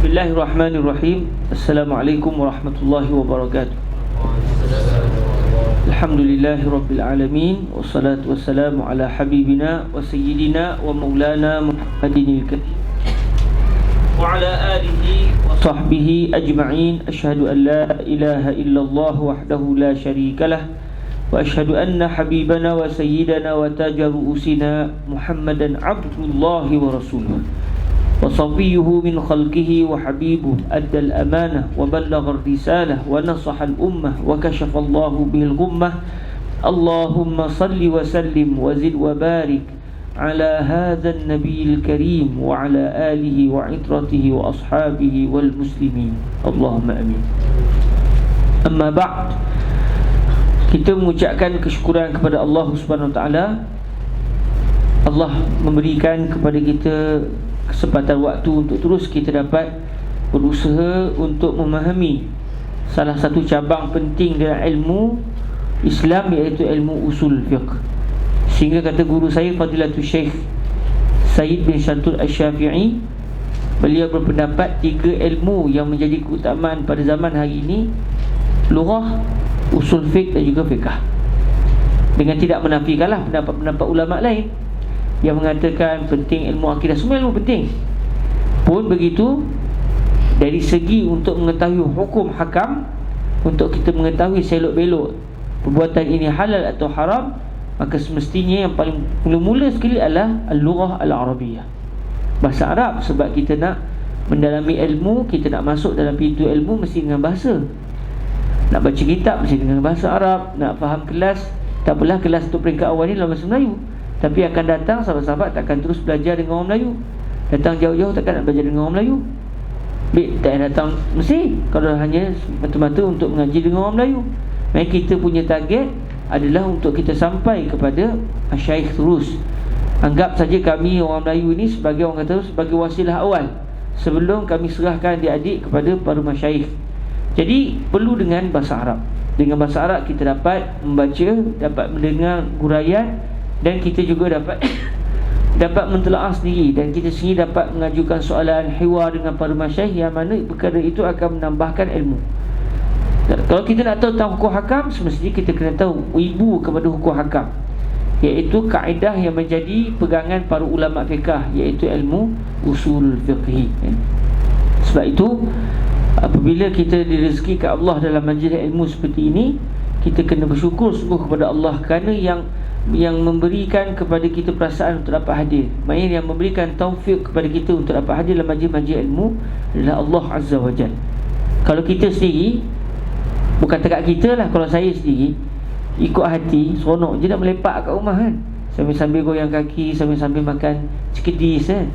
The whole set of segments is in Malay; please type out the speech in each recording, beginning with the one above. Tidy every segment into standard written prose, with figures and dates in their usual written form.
Bismillahirrahmanirrahim. Assalamualaikum warahmatullahi wabarakatuh. Alhamdulillahi rabbil alamin. Wassalatu wassalamu ala habibina wa sayyidina wa maulana Muhammadinil karim wa ala alihi wa sahbihi ajma'in. Ashhadu an la ilaha illallah wahdahu la syarika lah, wa ashhadu anna habibana wa sayyidana wa taja ru'usina Muhammadan abdullahi wa rasuluh وصفيه من خلقه وحبيبه أدى الأمانة وبلغ الرسالة ونصح الأمة وكشف الله به الغمة. اللهم صل وسلم وزد وبارك على هذا النبي الكريم وعلى آله وعطرته وأصحابه والمسلمين اللهم آمين. أما بعد, kita mengucapkan kesyukuran kepada Allah Subhanahu Wa Taala. Allah memberikan kepada kita kesempatan waktu untuk terus kita dapat berusaha untuk memahami salah satu cabang penting dalam ilmu Islam, iaitu ilmu usul fiqh. Sehingga kata guru saya Fadilatul Syekh Sayyid bin Shantul Asy-Syafi'i, beliau berpendapat 3 ilmu yang menjadi keutamaan pada zaman hari ini: lughah, usul fiqh dan juga fiqh. Dengan tidak menafikanlah pendapat-pendapat ulama lain yang mengatakan penting ilmu akidah. Semua ilmu penting. Pun begitu, dari segi untuk mengetahui hukum hakam, untuk kita mengetahui selok-belok perbuatan ini halal atau haram, maka semestinya yang paling mula-mula sekali adalah al-lughah al-arabiyah, bahasa Arab. Sebab kita nak mendalami ilmu, kita nak masuk dalam pintu ilmu, mesti dengan bahasa. Nak baca kitab mesti dengan bahasa Arab. Nak faham kelas, tak apalah kelas untuk peringkat awal ni dalam bahasa Melayu, tapi akan datang sahabat-sahabat takkan terus belajar dengan orang Melayu. Datang jauh-jauh takkan nak belajar dengan orang Melayu. Tak datang mesti kalau hanya mata-mata untuk mengaji dengan orang Melayu. Maka kita punya target adalah untuk kita sampai kepada masyayikh terus. Anggap saja kami orang Melayu ini sebagai, orang kata, sebagai wasilah awal sebelum kami serahkan adik-adik kepada para masyayikh. Jadi perlu dengan bahasa Arab. Dengan bahasa Arab kita dapat membaca, dapat mendengar huraian, dan kita juga dapat mentelaah sendiri, dan kita sendiri dapat mengajukan soalan hiwar dengan para masyayikh, yang mana perkara itu akan menambahkan ilmu. Kalau kita nak tahu tentang hukum hakam, semestinya kita kena tahu ibu kepada hukum hakam, iaitu kaedah yang menjadi pegangan para ulama fiqh, iaitu ilmu usul fiqh. Sebab itu apabila kita direzekikan Allah dalam majlis ilmu seperti ini, kita kena bersyukur sungguh kepada Allah, kerana yang memberikan kepada kita perasaan untuk dapat hadir, maksudnya yang memberikan taufik kepada kita untuk dapat hadir dalam majlis-majlis ilmu adalah Allah Azza wa Jalla. Kalau kita sendiri, bukan dekat kita lah, kalau saya sendiri ikut hati, seronok je nak melepak kat rumah kan, sambil-sambil goyang kaki, sambil-sambil makan cekedis kan.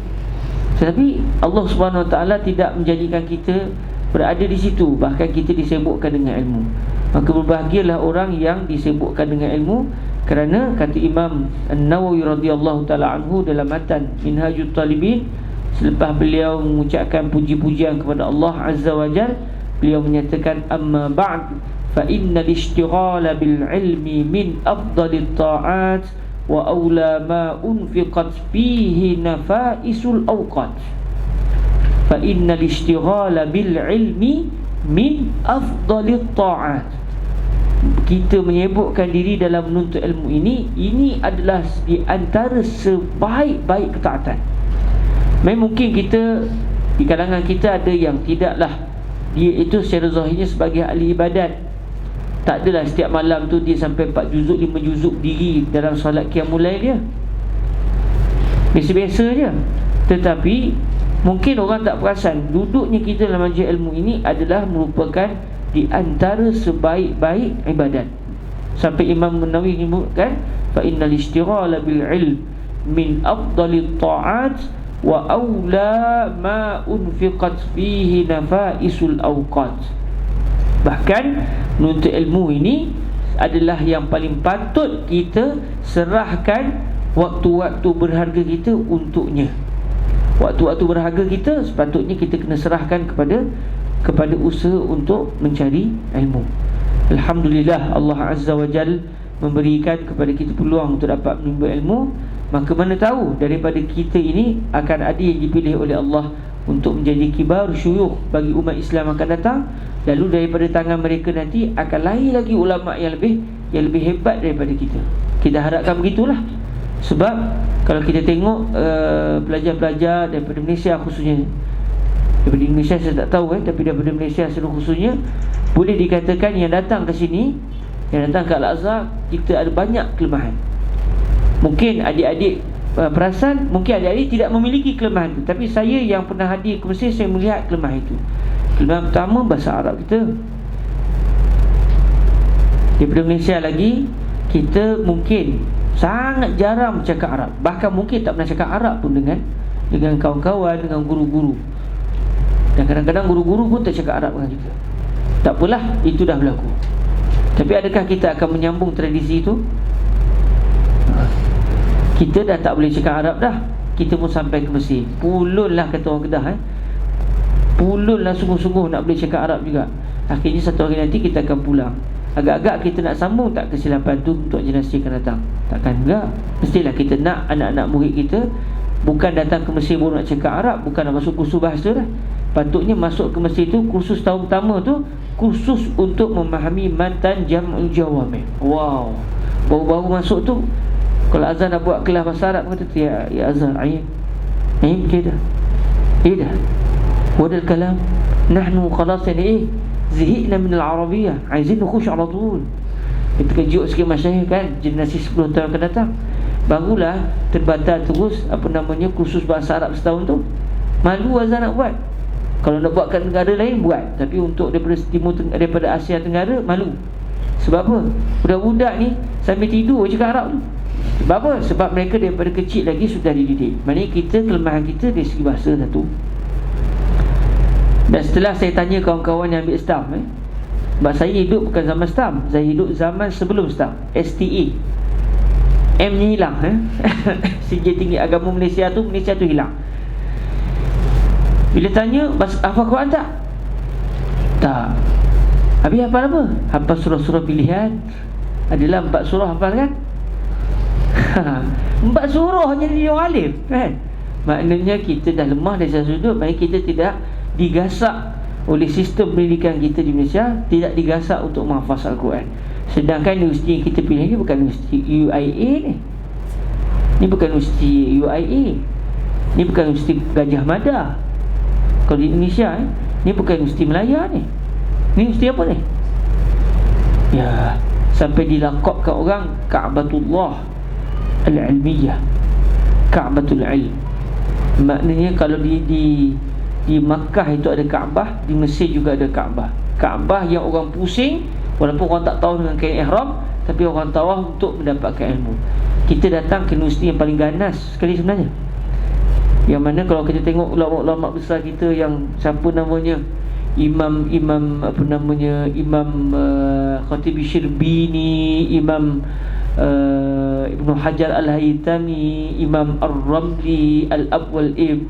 Tetapi Allah Subhanahu Wa Taala tidak menjadikan kita berada di situ, bahkan kita disibukkan dengan ilmu. Maka berbahagialah orang yang disibukkan dengan ilmu, kerana kata Imam An-Nawawi radhiyallahu taala anhu dalam matan Minhajut Talibin, selepas beliau mengucapkan puji-pujian kepada Allah Azza wa Jalla, beliau menyatakan, amma ba'd fa innal ishtighala bil ilmi min afdalit ta'at wa aula ma unfiqat fihi nafaisul awqat. Fa innal ishtighala bil ilmi min afdalit ta'at. Kita menyibukkan diri dalam menuntut ilmu ini adalah di antara sebaik-baik ketaatan. Memang mungkin kita, di kalangan kita ada yang tidaklah, dia itu secara zahirnya sebagai ahli ibadat, tak adalah setiap malam tu dia sampai 4 juzuk 5 juzuk diri dalam solat qiyamul lail dia, biasa-biasa je. Tetapi mungkin orang tak perasan duduknya kita dalam majlis ilmu ini adalah merupakan di antara sebaik-baik ibadat. Sampai Imam Nawawi menyebutkan, fa innal ishtighala bil ilm min afdalit ta'at wa aula ma unfiqat fihi nafaisul awqat. Bahkan menuntut ilmu ini adalah yang paling patut kita serahkan waktu-waktu berharga kita untuknya. Waktu-waktu berharga kita sepatutnya kita kena serahkan kepada usaha untuk mencari ilmu. Alhamdulillah, Allah Azza wa Jal memberikan kepada kita peluang untuk dapat menimba ilmu. Maka mana tahu daripada kita ini akan ada yang dipilih oleh Allah untuk menjadi kibar syuyukh bagi umat Islam akan datang. Lalu daripada tangan mereka nanti akan lahir lagi ulama yang lebih hebat daripada kita. Kita harapkan begitulah. Sebab kalau kita tengok pelajar-pelajar daripada Malaysia khususnya, daripada Indonesia saya tak tahu tapi daripada Malaysia seluruh khususnya, boleh dikatakan yang datang ke sini, yang datang ke Al-Azhar, kita ada banyak kelemahan. Mungkin adik-adik perasan, mungkin adik-adik tidak memiliki kelemahan itu, tapi saya yang pernah hadir ke Mesir, saya melihat kelemahan itu. Kelemahan pertama, bahasa Arab kita. Daripada Malaysia lagi, kita mungkin sangat jarang bercakap Arab. Bahkan mungkin tak pernah cakap Arab pun dengan kawan-kawan, dengan guru-guru. Dan kadang-kadang guru-guru pun tak cakap Arab dengan kita. Tak apalah, itu dah berlaku. Tapi adakah kita akan menyambung tradisi itu? Kita dah tak boleh cakap Arab dah. Kita pun sampai ke Mesir, pulunlah kata orang Kedah pulunlah sungguh-sungguh nak boleh cakap Arab juga. Akhirnya satu hari nanti kita akan pulang. Agak-agak kita nak sambung tak kesilapan tu untuk generasi akan datang? Takkan juga. Mestilah kita nak anak-anak murid kita bukan datang ke Mesir baru nak cakap Arab, bukan nak masuk kursus bahasa dah. Patutnya masuk ke Mesir tu, kursus tahun pertama tu kursus untuk memahami mantan jam'ul jawami. Wow. Baru-baru masuk tu, kalau Azhar nak buat kelas bahasa Arab, kata ya Azhar, ayin keda dah wadal kalam nahnu khalas yani zihikna min al-arabiyyah, aizin nukhush ala tul. Kita kejut sikit masyayikh kan, generasi 10 tahun akan datang, barulah terbatal terus kursus bahasa Arab setahun tu. Malu Azhar nak buat. Kalau nak buat kat negara lain buat, tapi untuk daripada Asia Tenggara malu. Sebab apa? Budak-budak ni sambil tidur cakap Arab tu. Sebab apa? Sebab mereka daripada kecil lagi sudah dididik. Maknanya kita, kelemahan kita dari segi bahasa satu. Dan setelah saya tanya kawan-kawan yang ambil STAM, sebab saya hidup bukan zaman STAM, saya hidup zaman sebelum STAM, STA. M ni hilang Sijil Tinggi Agama Malaysia tu hilang. Bila tanya, hafal Quran tak? Tak. Habis hafal apa? Hafal surah-surah pilihan. Adalah 4 surah hafal kan? 4 surah hanya dia orang alim kan? Maknanya kita dah lemah dari satu sudut. Maknanya kita tidak digasak oleh sistem pendidikan kita di Malaysia, tidak digasak untuk menghafaz Al-Quran. Sedangkan universiti yang kita pilih ni bukan universiti UIA ni. Ni bukan universiti UIA. Ni bukan universiti Gajah Mada. Kalau di Indonesia ni bukan universiti Melaya ni. Ni universiti apa ni? Ya, sampai dilakabkan orang Ka'batullah Al-Ilmiyah, Ka'batul Ilm. Maknanya kalau di Makkah itu ada Kaabah, di Mesir juga ada Kaabah. Kaabah yang orang pusing, walaupun orang tak tahu dengan kain ihram, tapi orang tawaf untuk mendapatkan ilmu. Kita datang ke universiti yang paling ganas sekali sebenarnya, yang mana kalau kita tengok ulama-ulama besar kita, yang siapa namanya, Imam Khatib Syirbini, Imam Ibnu Hajar Al-Haytami, Imam Ar-Ramli Al-Ab wal-Ib,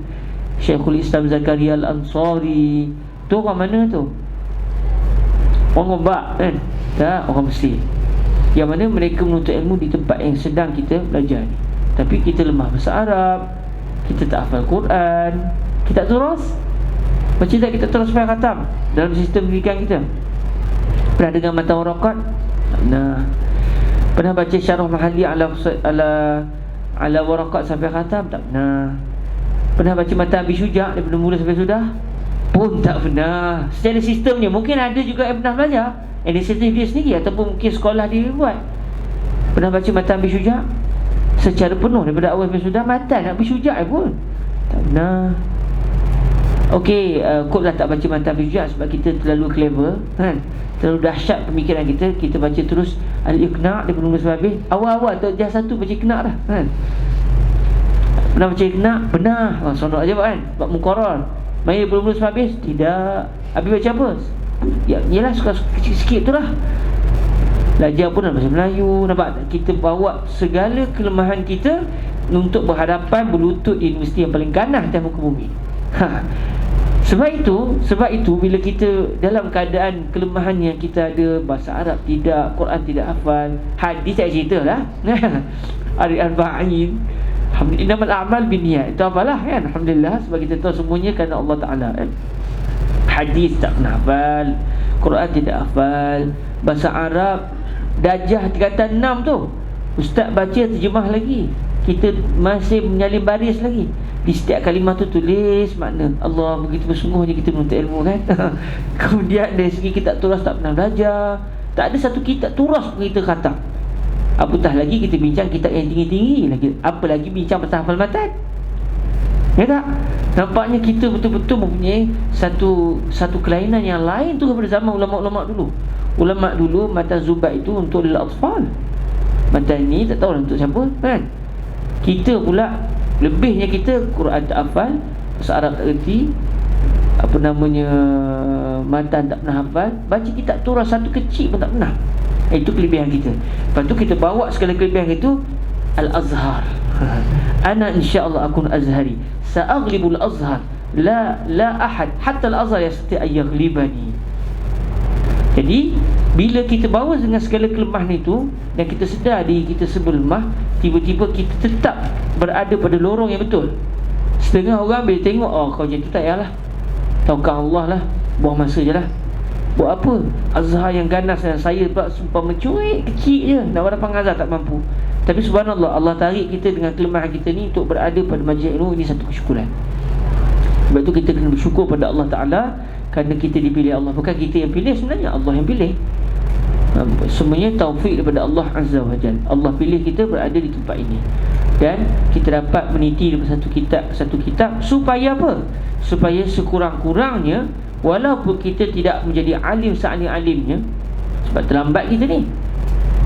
Syekhul Islam Zakaria Al-Ansari. Tu orang mana tu? Orang Gombak kan? Tak, orang Mesir. Yang mana mereka menuntut ilmu di tempat yang sedang kita belajar ni. Tapi kita lemah bahasa Arab, kita tak hafal Quran, kita tak terus. Macam tak kita terus sampai khatam dalam sistem pendidikan kita. Pernah dengar matan warakat? Nah. Pernah baca syarah mahalli ala warakat sampai khatam? Tak pernah. Pernah baca matan Abi Syuja' daripada mula sampai sudah? Pun tak pernah. Secara sistemnya mungkin ada juga yang pernah belajar, inisiatif dia sendiri, ataupun mungkin sekolah dia buat. Pernah baca matan Abi Syuja' secara penuh daripada awal sampai sudah? Matan Abi Syuja' pun tak pernah. Okey, kot lah tak baca matan Abi Syuja' sebab kita terlalu clever kan? Terlalu dahsyat pemikiran kita. Kita baca terus Al-Iqna' daripada mula sampai habis. Awal-awal tu dah satu baca Iqna' dah kan? Pernah baca Iqna'? Pernah. Sonok aja kan? Sebab muqarrar. Main daripada mula sampai habis? Tidak. Habis baca apa? Ya, yelah suka sikit-sikit tu lah. Belajar pun dalam bahasa Melayu. Nampak? Kita bawa segala kelemahan kita untuk berhadapan, berlutut di universiti yang paling ganas atas muka bumi. Sebab itu bila kita dalam keadaan kelemahan yang kita ada, bahasa Arab tidak, Quran tidak hafal, hadis saya cerita lah Arif Arba'in, Alhamdulillah, innamal a'mal binniyat. Itu apalah kan. Alhamdulillah, sebab kita tahu semuanya kerana Allah Ta'ala kan. Hadis tak pernah hafal, Quran tidak hafal, bahasa Arab darjah tingkatan 6 tu ustaz baca terjemah lagi, kita masih menyalin baris lagi. Di setiap kalimah tu tulis makna. Allah, begitu bersungguhnya kita menuntut ilmu kan. Kemudian dari segi kitab turas tak pernah belajar, tak ada satu kitab turas pun kita khatam. Apatah lagi kita bincang kitab yang tinggi-tinggi lagi, apa lagi bincang pasal hafal matan. Ya tak? Nampaknya kita betul-betul mempunyai satu kelainan yang lain tu daripada zaman ulama-ulama dulu. Ulama dulu matan Zubair itu untuk lil atfal. Matan ni tak tahu untuk siapa kan. Kita pula lebihnya kita Quran tak hafal, bahasa Arab tak erti, apa namanya, matan tak pernah hafal, baca kitab turas satu kecil pun tak pernah. Itu kelebihan kita. Lepas tu kita bawa segala kelebihan itu Al-Azhar. Ana insya-Allah akun azhari, sa'aghlibul azhar, la ahad hatta al-azhar yastati an yaghlibani. Jadi bila kita bawa dengan segala kelemahan itu dan kita sedar diri kita sebelemah, tiba-tiba kita tetap berada pada lorong yang betul. Setengah orang bila tengok, oh kau macam tu tak payahlah, taukah Allah lah, buang masa je lah. Buat apa? Azhar yang ganas dan saya pula sumpah mencuik kecil je, nak dapat azhar tak mampu. Tapi subhanallah, Allah tarik kita dengan kelemahan kita ni untuk berada pada majlis ilmu. Ini satu kesyukuran. Sebab tu kita kena bersyukur pada Allah Ta'ala kerana kita dipilih Allah. Bukan kita yang pilih, sebenarnya Allah yang pilih. Semuanya taufik daripada Allah Azza wa Jal. Allah pilih kita berada di tempat ini, dan kita dapat meniti daripada satu kitab supaya apa? Supaya sekurang-kurangnya, walaupun kita tidak menjadi alim sealim-alimnya, sebab terlambat kita ni,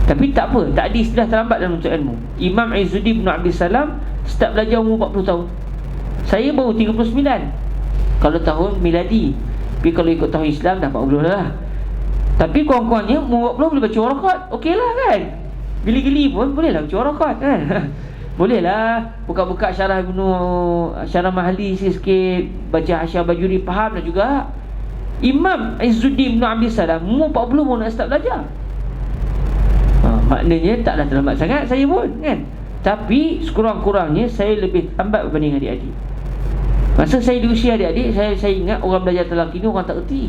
tapi tak apa, tak ada istilah terlambat dalam menuntut ilmu. Imam Izzuddin bin Abdul Salam start belajar umur 40 tahun. Saya baru 39 kalau tahun miladi. Tapi kalau ikut tahun Islam dah 40 lah. Tapi kurang-kurangnya umur 40 boleh baca warakat, okey lah kan. Geli-geli pun boleh lah baca warakat kan. Boleh lah buka-buka syarah Mahali sikit, baca Hasyah Bajuri, faham dah juga. Imam Izzuddin bin Abdul Salam umur 40 pun nak start belajar. Maknanya taklah terlambat sangat saya pun kan. Tapi sekurang-kurangnya saya lebih lambat berbanding adik-adik. Masa saya di usia adik-adik, saya ingat orang belajar telaki ni orang tak erti.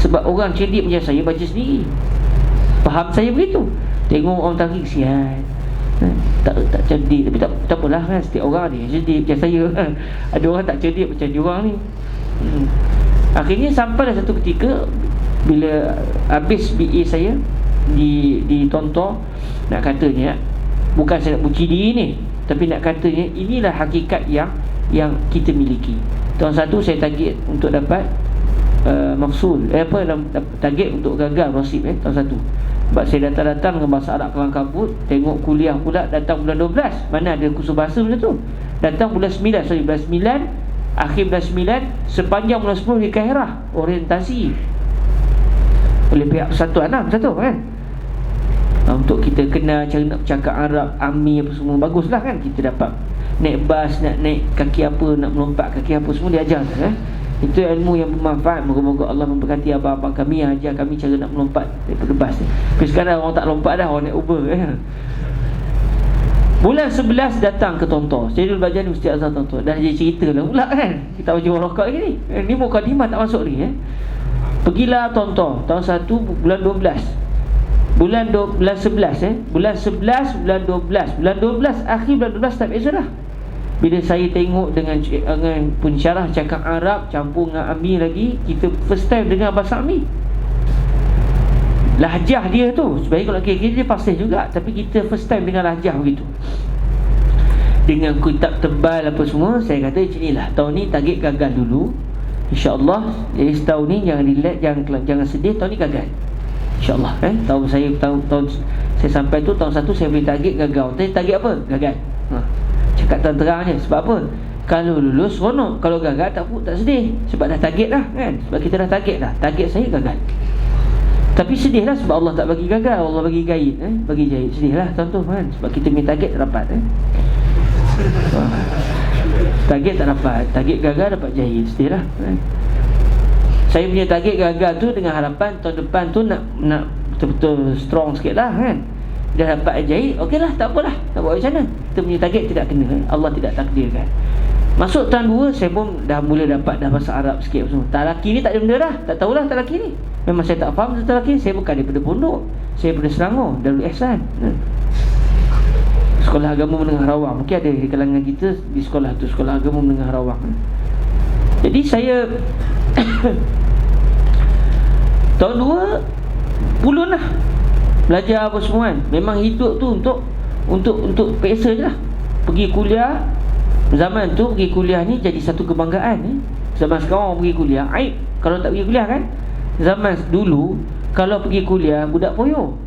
Sebab orang cerdik macam saya baca sendiri, faham saya begitu. Tengok orang tarik sian, tak cerdik. Tapi tak apalah kan, setiap orang ada yang cerdik macam saya. Ada orang tak cerdik macam diorang ni. Akhirnya sampailah satu ketika bila habis BA saya di Tontor, nak katanya, bukan saya nak puji diri ni, tapi nak katanya inilah hakikat yang kita miliki. Tahun 1 saya target untuk dapat mafsul, target untuk gagal nasib tahun 1. Sebab saya datang dengan bahasa Arab Kelang Kabut, tengok kuliah pula datang bulan 12. Mana ada kursus bahasa macam tu. Datang bulan 9, akhir bulan 9, sepanjang bulan 10 di Kairah, orientasi oleh pihak Persatuan kan. Untuk kita kenal cara nak bercakap Arab, Ami apa semua, baguslah kan. Kita dapat naik bas, nak naik kaki apa, nak melompat kaki apa, semua diajar kan. Itu ilmu yang bermanfaat. Moga-moga Allah memberkati abang-abang kami yang ajar kami cara nak melompat daripada bas. Tapi sekarang orang tak lompat dah, orang naik Uber kan. Bulan 11 datang ke Tontor. Saya dulu belajar di Masjid Azhar Tontor. Dah jadi cerita lah pula kan. Kita baca warakat lagi ni. Ni mukadimah tak masuk ni Pergilah Tontor tahun 1 bulan 12. Bulan 11 bulan 11, bulan 12. Bulan 12, akhir bulan 12 tak biasa dah. Bila saya tengok dengan pensyarah cakap Arab campur dengan Ami lagi, kita first time dengar bahasa Ami. Lahjah dia tu sebenarnya kalau kira-kira dia fasih juga, tapi kita first time dengar lahjah begitu. Dengan kitab tebal apa semua, saya kata macam inilah, tahun ni target gagal dulu, InsyaAllah. Jadi setahun ni jangan relax, jangan sedih, tahun ni gagal InsyaAllah tahun saya sampai tu tahun 1 saya beri target gagal. Tapi target apa? Gagal. Cakap terang-terangnya. Sebab apa? Kalau lulus seronok, kalau gagal tak sedih. Sebab dah target dah kan. Sebab kita dah target dah. Target saya gagal. Tapi sedih lah sebab Allah tak bagi gagal, Allah bagi gaib bagi jahit. Sedih lah tahun tu kan. Sebab kita punya target tak dapat target tak dapat, target gagal dapat jahit. Sedih lah Saya punya target gagal tu dengan harapan tahun depan tu nak betul-betul strong sikit lah kan. dah dapat ajaib, okeylah, tak apalah, tak buat macam mana. Kita punya target tidak kena, Allah tidak takdirkan. Masuk tahun 2, saya pun dah mula dapat dah bahasa Arab sikit semua. Tak laki ni tak ada benda dah, tak tahulah tak laki ni. Memang saya tak faham tentang laki. Saya bukan daripada pondok, saya daripada Selangor, Darul Ihsan, Sekolah Agama Menengah Rawang. Mungkin ada di kalangan kita di sekolah tu, Sekolah Agama Menengah Rawang. Jadi saya tahun 2 pulun lah belajar apa semua kan. Memang hidup tu untuk peksa je lah. Pergi kuliah. Zaman tu pergi kuliah ni jadi satu kebanggaan Zaman sekarang orang pergi kuliah aib kalau tak pergi kuliah kan. Zaman dulu kalau pergi kuliah budak poyo.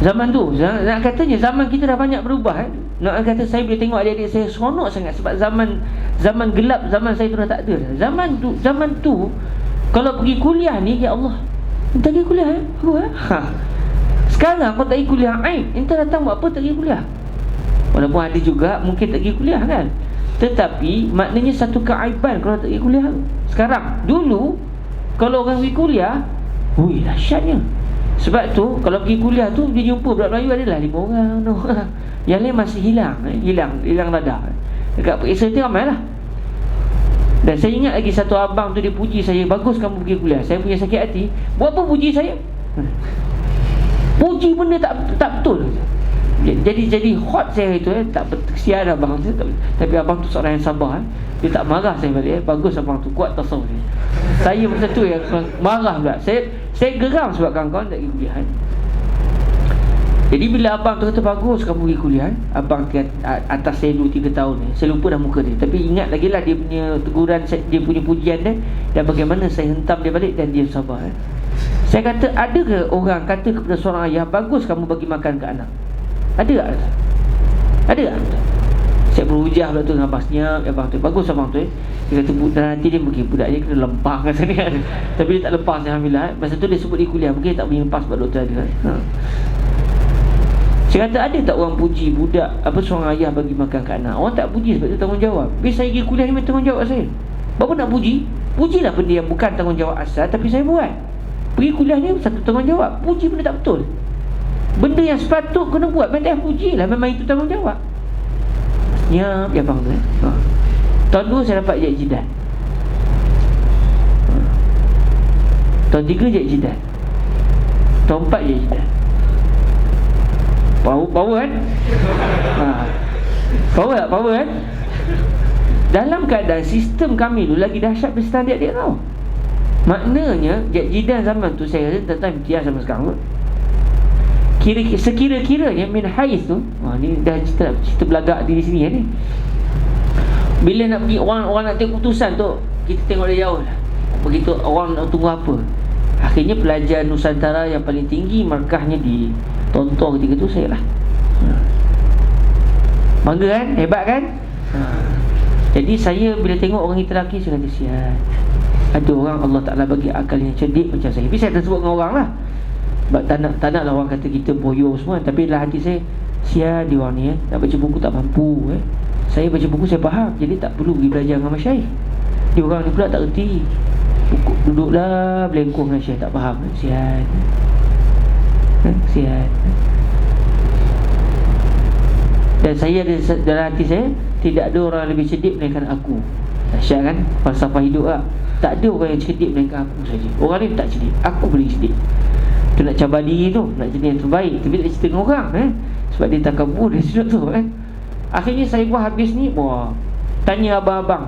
Zaman tu nak katanya zaman kita dah banyak berubah Nak kata saya boleh tengok adik-adik saya seronok sangat. Sebab zaman gelap zaman saya tu dah tak ada. Zaman tu kalau pergi kuliah ni, ya Allah, entah pergi kuliah Sekarang kau tak pergi kuliah aib. Entah datang buat apa tak pergi kuliah. Walaupun ada juga mungkin tak pergi kuliah kan, tetapi maknanya satu keaiban kalau tak pergi kuliah. Sekarang, dulu kalau orang pergi kuliah, hui dahsyatnya. Sebab tu kalau pergi kuliah tu dia jumpa budak Melayu adalah 5 orang, 6 orang. Yang lain masih hilang radar. Dekat periksa tu ramai lah. Dan saya ingat lagi satu abang tu dia puji saya, bagus kamu pergi kuliah. Saya punya sakit hati, buat apa puji saya? Puji benda tak betul. Jadi hot saya itu tak kesian abang tu, tapi abang tu seorang yang sabar Dia tak marah saya balik bagus abang tu, kuat tasawuf dia. Saya masa tu yang marah pula. Saya geram sebab kawan-kawan tak pergi kuliah Jadi bila abang tu kata bagus kamu pergi kuliah abang atas saya 2-3 tahun saya lupa dah muka dia, tapi ingat lagi lah dia punya teguran, dia punya pujian dia, dan bagaimana saya hentam dia balik dan dia sabar Saya kata, ada ke orang kata kepada seorang ayah, bagus kamu bagi makan ke anak? Ada tak? Ada tak? Saya berhujah pula tu dengan abang tu, bagus abang tu Dia kata, nanti dia pergi, budak dia kena lempang kat sini Tapi dia tak lepas, alhamdulillah Masa tu dia sebut di kuliah, mungkin tak boleh lepas sebab doktor ada Saya kata, ada tak orang puji budak, seorang ayah bagi makan ke anak? Orang tak puji sebab itu tanggungjawab. Bila saya pergi kuliah ni memang tanggungjawab saya. Berapa nak puji? Pujilah benda yang bukan tanggungjawab asal, tapi saya buat. Pergi kuliah ni satu tanggungjawab. Puji benda tak betul, benda yang sepatut kena buat, memang pujilah, memang itu tanggungjawab. Ya bang tu Tahun 2 saya dapat jahit jidat. Tahun 3 jahit jidat. Tahun 4 jahit jidat. Power kan? Power kan? Dalam keadaan sistem kami dulu lagi dahsyat bersama adik-adik tau. Maknanya jidan zaman tu saya rasa tentang imtiaz sama sekarang. Sekira-kiranya min haiz tu, ni dah cerita belagak di sini ni. Bila nak pergi orang nak tengok keputusan tu, kita tengok dari jauh lah. Begitu orang nak tunggu apa. Akhirnya pelajar Nusantara yang paling tinggi markahnya di Tonton ketika tu saya lah. Bangga kan? Hebat kan? Jadi saya bila tengok orang itu lelaki, saya kata sihat. Ada orang Allah Ta'ala bagi akal yang cerdik macam saya. Tapi saya tak sebut dengan orang lah, sebab tak nak lah orang kata kita boyo semua. Tapi dalam hati saya, sihat dia orang ni nak baca buku tak mampu Saya baca buku saya faham, jadi tak perlu pergi belajar dengan masyaikh. Dia orang ni pula tak erti. Duduklah belengkung dengan syekh, tak faham. Sihat. Sihat. Dan saya ada dalam hati saya, tidak ada orang lebih cerdik melainkan aku. Dahsyat kan? Falsafah hidup lah. Tak ada orang yang cerdik melainkan aku saja. Orang ni tak cerdik, aku boleh cerdik. Tu nak cabar diri tu, nak jadi yang terbaik. Tapi tak cerita dengan orang sebab dia takabur dari sudut tu Akhirnya saya buat habis ni, tanya abang-abang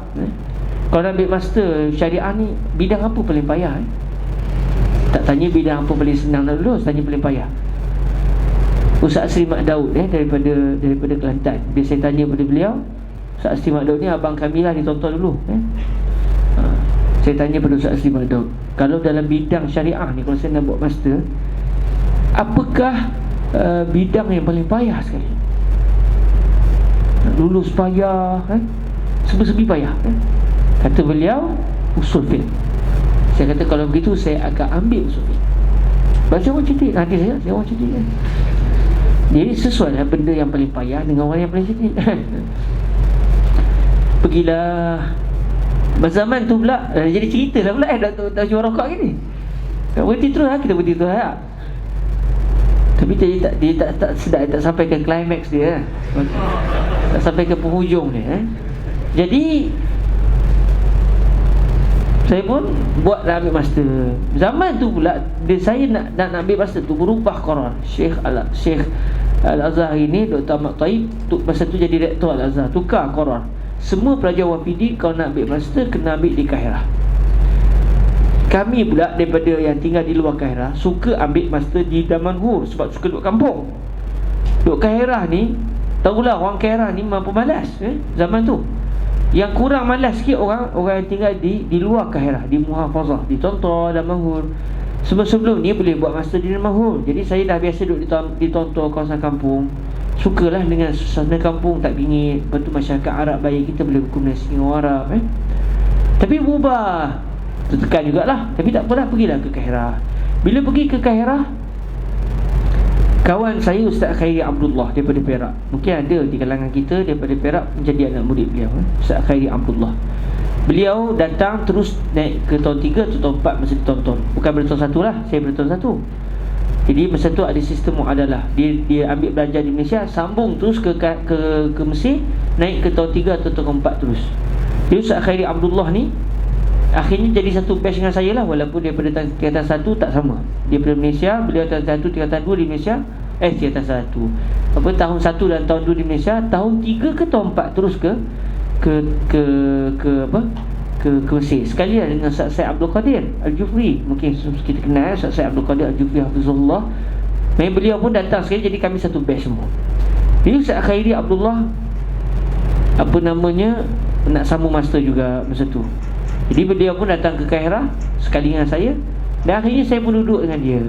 kalau nak ambil master syariah ni, bidang apa paling payah Tak tanya bidang apa paling senang nak lulus, tanya paling payah. Ustaz Asri Mak Daud daripada Kelantan. Bila saya tanya pada beliau, Ustaz Asri Mak Daud ni abang kami lah, ditonton dulu Saya tanya pada Ustaz Asri Mak Daud, kalau dalam bidang syariah ni, kalau saya nak buat master, apakah bidang yang paling payah sekali? Nak lulus payah Sebi-sebi payah Kata beliau, usul fiqh. Saya kata kalau begitu saya akan ambil usul fiqh. Baca orang cerdik, nanti saya orang cerdik Jadi sesuai lah benda yang paling payah dengan orang yang paling cerdik Pergilah. Zaman tu pula jadi cerita lah pula dah jual rokok gini. Tak berhenti terus lah, kita berhenti terus lah. Tapi dia tak sedap, tak sampai ke climax dia, tak sampai ke penghujung dia. Jadi saya pun buatlah ambil master. Zaman tu pula saya nak ambil master tu berubah Quran. Syekh Al-Azhar ini, Dr. Ahmad Taib masa tu jadi rektor Al-Azhar, tukar Quran. Semua pelajar Wafidi kalau nak ambil master kena ambil di Kairah. Kami pula daripada yang tinggal di luar Kairah suka ambil master di Damanhur sebab suka duduk kampung. Duduk Kairah ni, tahulah orang Kairah ni mampu malas zaman tu. Yang kurang malas sikit orang yang tinggal di luar Kairah, di Muhafazah, di Tontor, Damanhur. Sebelum ni boleh buat master di Damanhur. Jadi saya dah biasa duduk di Tontor, kawasan kampung. Sukalah dengan suasana kampung, tak bingit. Lepas tu masyarakat Arab baik, kita boleh berkomunikasi dengan orang Arab Tapi berubah, tertekan jugalah. Tapi tak apalah, pergilah ke Kairah. Bila pergi ke Kairah, kawan saya Ustaz Khairi Abdullah daripada Perak, mungkin ada di kalangan kita daripada Perak menjadi anak murid beliau, Ustaz Khairi Abdullah. Beliau datang terus naik ke tahun 3 atau tahun 4 masa ditonton. Bukan pada tahun 1 lah, saya pada tahun 1. Jadi masa tu ada sistem muadalah. Dia ambil belajar di Malaysia, sambung terus ke Mesir, naik ke tahun 3 atau tahun 4 terus. Jadi Ustaz Khairi Abdullah ni akhirnya jadi satu batch dengan saya lah, walaupun daripada tingkatan 1 tak sama. Dia daripada Malaysia, beliau tingkatan 1, tingkatan 2 di Malaysia. Tingkatan 1 tahun 1 dan tahun 2 di Malaysia. Tahun 3 ke tahun 4 terus ke Mesir. Sekali lah dengan Ustaz Syed Abdul Qadir Al-Jufri. Mungkin kita kenal Ustaz Syed Abdul Qadir Al-Jufri Hafizullah. Beliau pun datang sekali, jadi kami satu batch semua. Jadi Ustaz Khairi Abdullah nak sambung master juga masa tu. Jadi beliau pun datang ke Kairah sekali dengan saya. Dan akhirnya saya pun duduk dengan dia.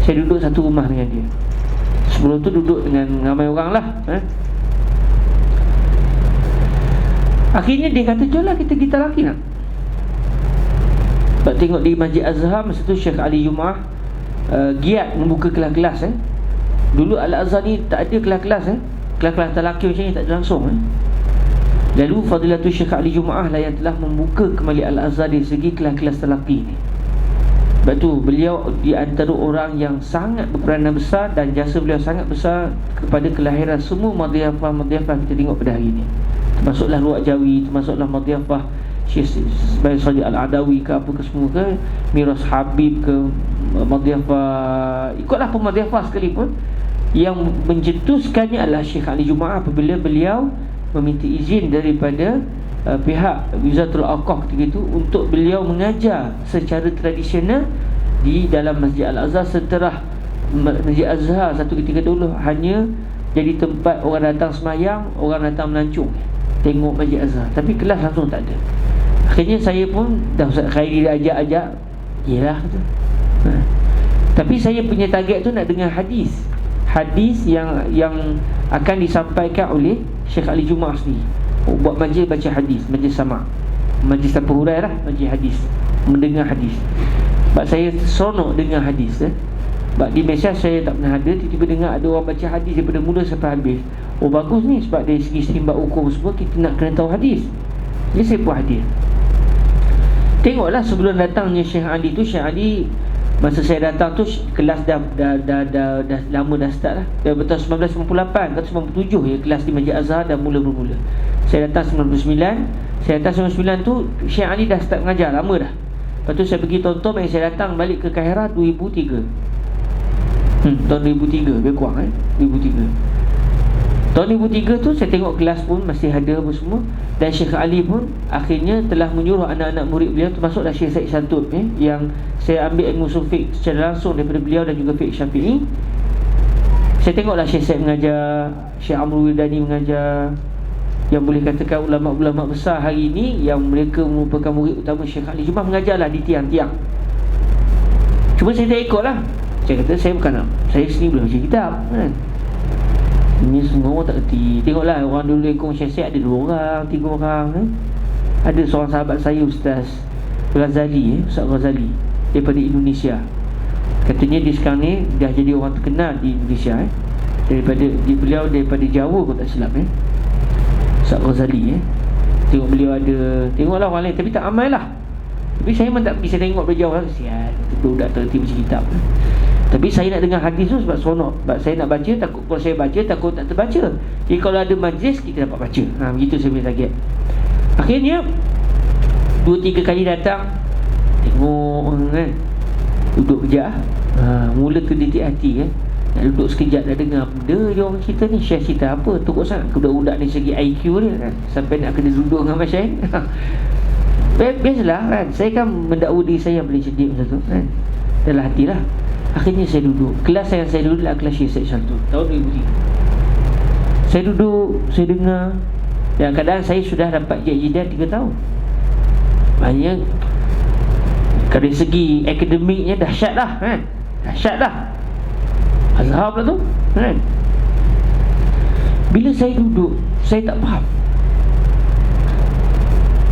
Saya duduk satu rumah dengan dia. Sebelum tu duduk dengan ramai orang lah Akhirnya dia kata, jom lah kita laki nak. Sebab tengok di Masjid Azhar masa tu Syekh Ali Jum'ah giat membuka kelas-kelas Dulu Al-Azhar ni tak ada kelas-kelas kelas-kelas lelaki macam ni tak ada langsung Lalu Fadilatul Syekh Ali Jum'ah lah yang telah membuka kembali Al-Azhar dari segi kelas-kelas lelaki ni. Sebab tu beliau di antara orang yang sangat berperanan besar, dan jasa beliau sangat besar kepada kelahiran semua madhiyafah kita tengok pada hari ni. Termasuklah Ruwaq Jawi, termasuklah madhiyafah Syekh Ismail Sadiq Al-Adawi ke apa ke semua ke, Miras Habib ke, madhiyafah, ikutlah pemadhiyafah sekalipun. Yang mencetuskannya adalah Syekh Ali Jum'ah apabila beliau meminta izin daripada pihak Wizaratul Awqaf ketika itu untuk beliau mengajar secara tradisional di dalam Masjid Al-Azhar. Setelah Masjid Azhar satu ketika dulu hanya jadi tempat orang datang semayang, orang datang melancong tengok Masjid Azhar, tapi kelas langsung tak ada. Akhirnya saya pun dah Ustaz Khairi ajak-ajak, yelah tu. Tapi saya punya target tu nak dengar hadis yang akan disampaikan oleh Syekh Ali Jum'ah sendiri. Buat majlis baca hadis, majlis sama', majlis tanpa hurai lah, majlis hadis, mendengar hadis. Sebab saya seronok dengar hadis Sebab di Malaysia saya tak pernah ada, tiba-tiba dengar ada orang baca hadis daripada mula sampai habis. Oh bagus ni, sebab dari segi istimbat hukum semua kita nak kena tahu hadis. Jadi saya buat hadir. Tengoklah sebelum datangnya Syekh Ali tu, Syekh Ali masa saya datang tu kelas dah lama dah start lah. Dah tahun 1998 atau 97 ya kelas di Masjid Azhar dah mula-mula. Saya datang 99. Saya datang 99 tu Syekh Ali dah start mengajar lama dah. Lepas tu saya pergi tonton, saya datang balik ke Kairah 2003. Tahun 2003 lebih kurang 2003. Tahun 2003 tu saya tengok kelas pun masih ada apa semua. Dan Syekh Ali pun akhirnya telah menyuruh anak-anak murid beliau, termasuklah Syekh Said Syantut yang saya ambil ilmu usul fiqh secara langsung daripada beliau dan juga fiqh Syafi'i. Saya tengoklah Syekh Said mengajar, Syekh Amrul Wildani mengajar, yang boleh katakan ulama-ulama besar hari ini yang mereka merupakan murid utama Syekh Ali Jum'ah mengajarlah di tiang-tiang. Cuma saya tak ikut lah. Saya kata saya bukan nak, saya sendiri boleh baca kitab Ini semua orang tak erti. Tengoklah orang dulu lekong Syekh Said ada 2 orang, 3 orang Ada seorang sahabat saya Ustaz Ghazali Ustaz Ghazali daripada Indonesia. Katanya dia sekarang ni dah jadi orang terkenal di Indonesia beliau daripada Jawa kalau tak silap Ustaz Ghazali Tengok beliau ada, tengoklah orang lain tapi tak ramai lah. Tapi saya memang tak bisa tengok dari jauh lah. Kesian budak terhenti baca kitab. Tapi saya nak dengar hadis tu sebab seronok. Sebab saya nak baca, takut kalau saya baca takut tak terbaca. Jadi kalau ada majlis kita dapat baca. Begitu saya punya target. Akhirnya 2-3 kali datang, tengok kan, duduk kejap. Mula terdidik hati kan. Nak duduk sekejap dah dengar benda dia orang cerita ni. Syekh cerita apa, teruk sangat budak-budak ni segi IQ dia kan. Sampai nak kena duduk dengan Mas Syekh. Biasalah kan, saya kan mendakwa diri saya yang paling cerdik masa tu kan, dalam hati lah. Akhirnya saya duduk. Kelas yang saya duduk adalah kelas Syekh Said Shaltul tahun 2003. Saya duduk, saya dengar. Dan kadang saya sudah dapat JIDan 3 tahun. Maknanya kalau dari segi akademiknya dahsyat dah kan. Dahsyat dah Azhar pula tu kan. Bila saya duduk, saya tak faham.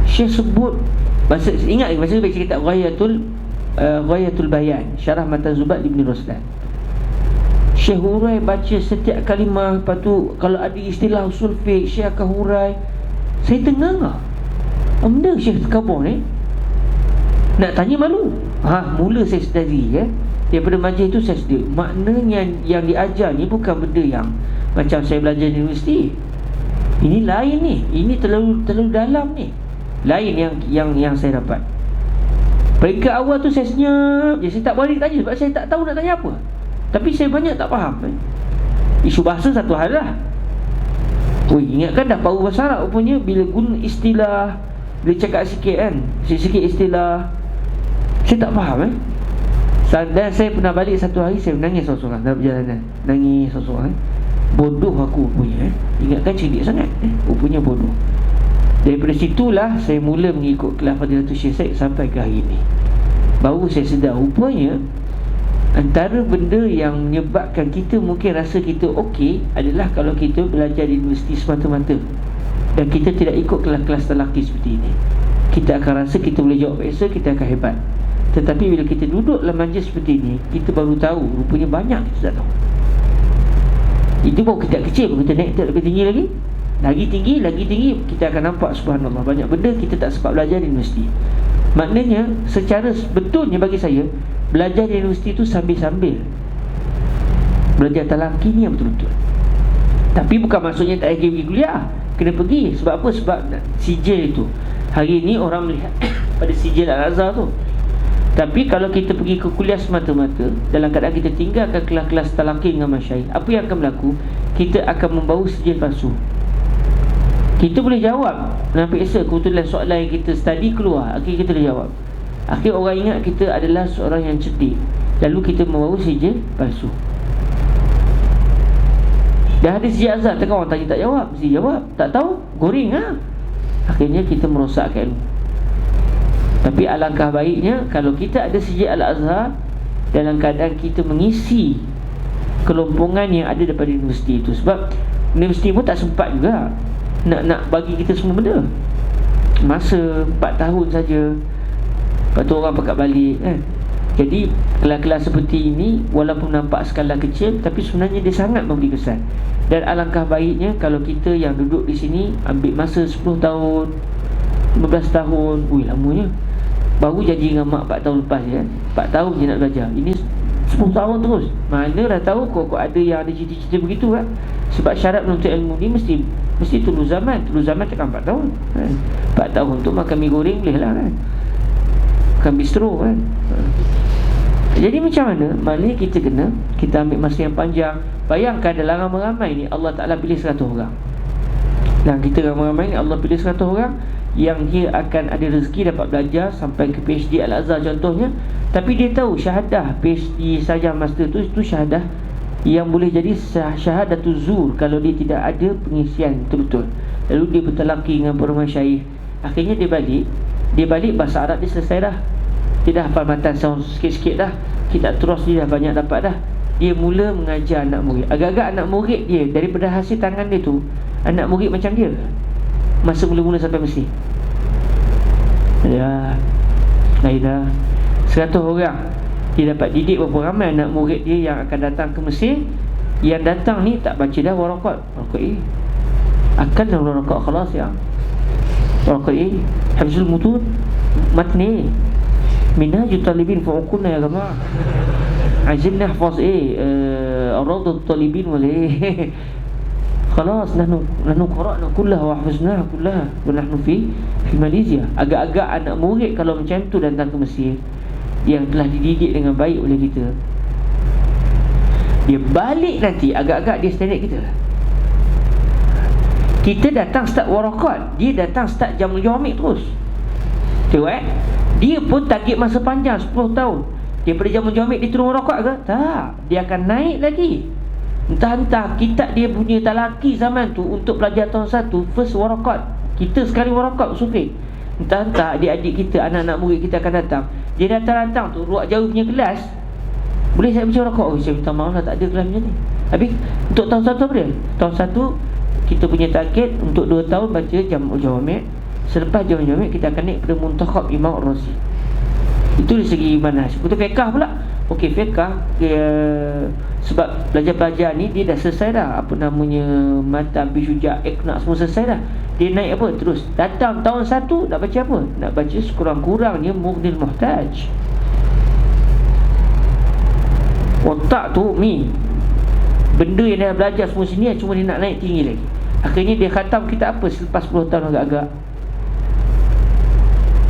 Syekh sebut masa, ingat masa baca kitab Ghayatul Bayan Syarah Matan Zubat Ibn Ruslan, Syekh hurai baca setiap kalimah. Lepas tu kalau ada istilah usul fiqh, Syekh akan hurai. Saya tengah benda Syekh kabur ni, nak tanya malu. Mula saya sedari daripada majlis tu saya sedar, maknanya yang diajar ni bukan benda yang macam saya belajar di universiti. Ini lain ni, ini terlalu dalam ni. Lain yang saya dapat. Peringkat awal tu saya senyap je, saya tak balik tanya sebab saya tak tahu nak tanya apa. Tapi saya banyak tak faham Isu bahasa satu hal lah. Ingatkan dah power bahasa Arab rupanya. Bila guna istilah, bila cakap sikit kan, sikit istilah, saya tak faham Dan saya pernah balik satu hari, saya menangis seorang-seorang dalam perjalanan. Nangis seorang-seorang Bodoh aku rupanya Ingatkan cerdik sangat rupanya bodoh. Daripada situlah saya mula mengikut kelas Fadilatul Syekh Said sampai ke hari ini. Baru saya sedar rupanya antara benda yang menyebabkan kita mungkin rasa kita okey adalah kalau kita belajar di universiti semata-mata dan kita tidak ikut kelas-kelas talaqi seperti ini. Kita akan rasa kita boleh jawab biasa, kita akan hebat. Tetapi bila kita duduk dalam majlis seperti ini, kita baru tahu rupanya banyak kita tak tahu. Itu baru kita kecil, kita naik lebih tinggi lagi. Lagi tinggi kita akan nampak subhanallah banyak benda kita tak sempat belajar di universiti. Maknanya secara betulnya bagi saya, belajar di universiti itu sambil-sambil belajar talaqi ni yang betul-betul. Tapi bukan maksudnya tak pergi kuliah. Kena pergi. Sebab apa? Sebab sijil itu. Hari ini orang melihat pada sijil Al-Azhar tu. Tapi kalau kita pergi ke kuliah semata-mata, dalam keadaan kita tinggalkan kelas-kelas talaqi dengan masyayikh, apa yang akan berlaku? Kita akan membawa sijil palsu. Kita boleh jawab dalam periksa, kebetulan soalan yang kita study keluar, akhirnya kita boleh jawab. Akhirnya orang ingat kita adalah seorang yang cerdik, lalu kita membawa sijil palsu. Dah ada sijil azhar, tengok orang tanya tak jawab, mesti jawab. Tak tahu, goreng Akhirnya kita merosakkan ilmu. Tapi alangkah baiknya kalau kita ada sijil Al-Azhar dalam keadaan kita mengisi kelompongan yang ada daripada universiti itu. Sebab universiti pun tak sempat juga nak bagi kita semua benda. Masa 4 tahun saja, lepas tu orang pekat balik Jadi kelas-kelas seperti ini walaupun nampak skala kecil, tapi sebenarnya dia sangat memberi kesan. Dan alangkah baiknya kalau kita yang duduk di sini ambil masa 10 tahun 15 tahun, lamanya. Baru janji dengan mak 4 tahun lepas je 4 tahun je nak belajar. Ini 10 tahun terus. Mana dah tahu kok ada yang ada cerita-cerita begitu Sebab syarat menuntut ilmu ni mesti tulu zaman. Tulu zaman tekan 4 tahun 4 tahun tu makan mi goreng boleh lah makan bistro Jadi macam mana? Maknanya kita ambil masa yang panjang. Bayangkan dalam ramai-ramai ni Allah Ta'ala pilih 100 orang. Dan kita ramai-ramai ni Allah pilih 100 orang yang dia akan ada rezeki dapat belajar sampai ke PhD Al-Azhar contohnya. Tapi dia tahu syahadah PhD saja master tu, itu syahadah yang boleh jadi syahadatul zur kalau dia tidak ada pengisian betul-betul. Lalu dia bertalaqi dengan para masyayikh. Akhirnya dia balik bahasa Arab dia selesai dah. Dia dah hafal matan sound sikit-sikit dah. Kita terus dia dah banyak dapat dah. Dia mula mengajar anak murid. Agak-agak anak murid dia daripada hasil tangan dia tu, anak murid macam dia masa mula-mula sampai Mesir. Lainlah 100 orang dia dapat didik berapa ramai anak murid dia yang akan datang ke Mesir. Yang datang ni tak baca dah warakat akan dah warakat khalas Warakat Hafzul Mutun matni Minhajul Talibin fa'ukunna ya jamaah. عايزين نحفظ روضة الطالبين ولا خلاص نحن قرأنا كلها وحفظناها كلها ونحن في Malaysia. Agak-agak anak murid kalau macam tu datang ke Mesir, yang telah dididik dengan baik oleh kita, dia balik nanti agak-agak dia standard kita. Kita datang start warakat, dia datang start Jamul Jawamik terus. Tengok dia pun target masa panjang 10 tahun. Daripada Jamul Jawamik dia turun warakat ke? Tak, dia akan naik lagi. Entah-entah kitab dia punya talaki zaman tu untuk pelajar tahun 1 first warakat. Kita sekali warakat Sufi. Entah-entah adik-adik kita, anak-anak murid kita akan datang. Dia datang tu ruak jauh punya kelas. Boleh saya baca warakat? Oh, saya minta maaf lah, tak ada kelas macam ni. Habis untuk tahun 1 apa dia? Tahun 1 kita punya target untuk 2 tahun baca Jamul Jawamik. Selepas Jamul Jawamik kita akan naik pada Muntakhab Imam Razi. Itu dari segi manhaj. Untuk fiqh pula, okey, fiqh sebab pelajar-pelajar ni dia dah selesai dah, apa namanya, mata Abi Syuja', Iqna' semua selesai dah. Dia naik apa? Terus datang tahun 1 nak baca apa? Nak baca sekurang-kurangnya Mughnil Muhtaj. Otak tu ni benda yang dia belajar semua sini, cuma dia nak naik tinggi lagi. Akhirnya dia khatam kitab apa selepas 10 tahun agak-agak.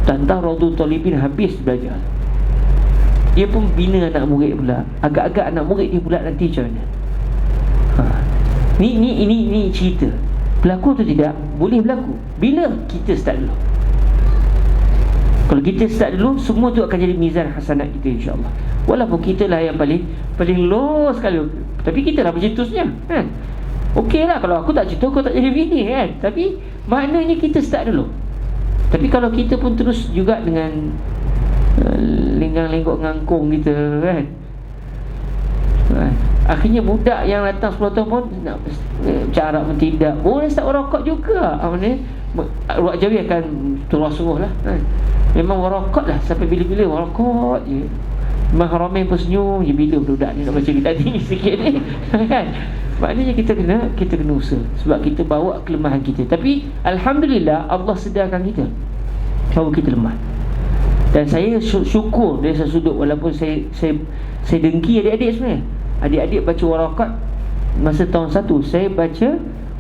Tantah Raudhul Talibin habis belajar. Dia pun bina anak murid pula. Agak-agak anak murid dia pula nanti macam mana? Ini cerita. Berlaku atau tidak? Boleh berlaku bila kita start dulu. Kalau kita start dulu, semua tu akan jadi mizan hasanat kita, insya-Allah. Walaupun kita lah yang paling low sekali, tapi kita lah bercetusnya, kan? Okey lah, kalau aku tak cetus, kau tak jadi bini, kan? Tapi maknanya kita start dulu. Tapi kalau kita pun terus juga dengan lenggang-lenggok ngangkung kita, kan, akhirnya budak yang datang 10 tahun pun nak cara pun tidak boleh start warakat juga. Maksudnya ruak jawi akan terus sungguh lah, kan? Memang warakat lah sampai bila-bila warakat je. Imam Haramain pun senyum je bila budak ni nak baca kitab tinggi sikit ni, kan? Maknanya kita kena usaha, sebab kita bawa kelemahan kita. Tapi Alhamdulillah Allah sedarkan kita bahawa kita lemah. Dan saya syukur dari sudut, walaupun saya dengki adik-adik sebenarnya. Adik-adik baca warakat masa tahun 1, saya baca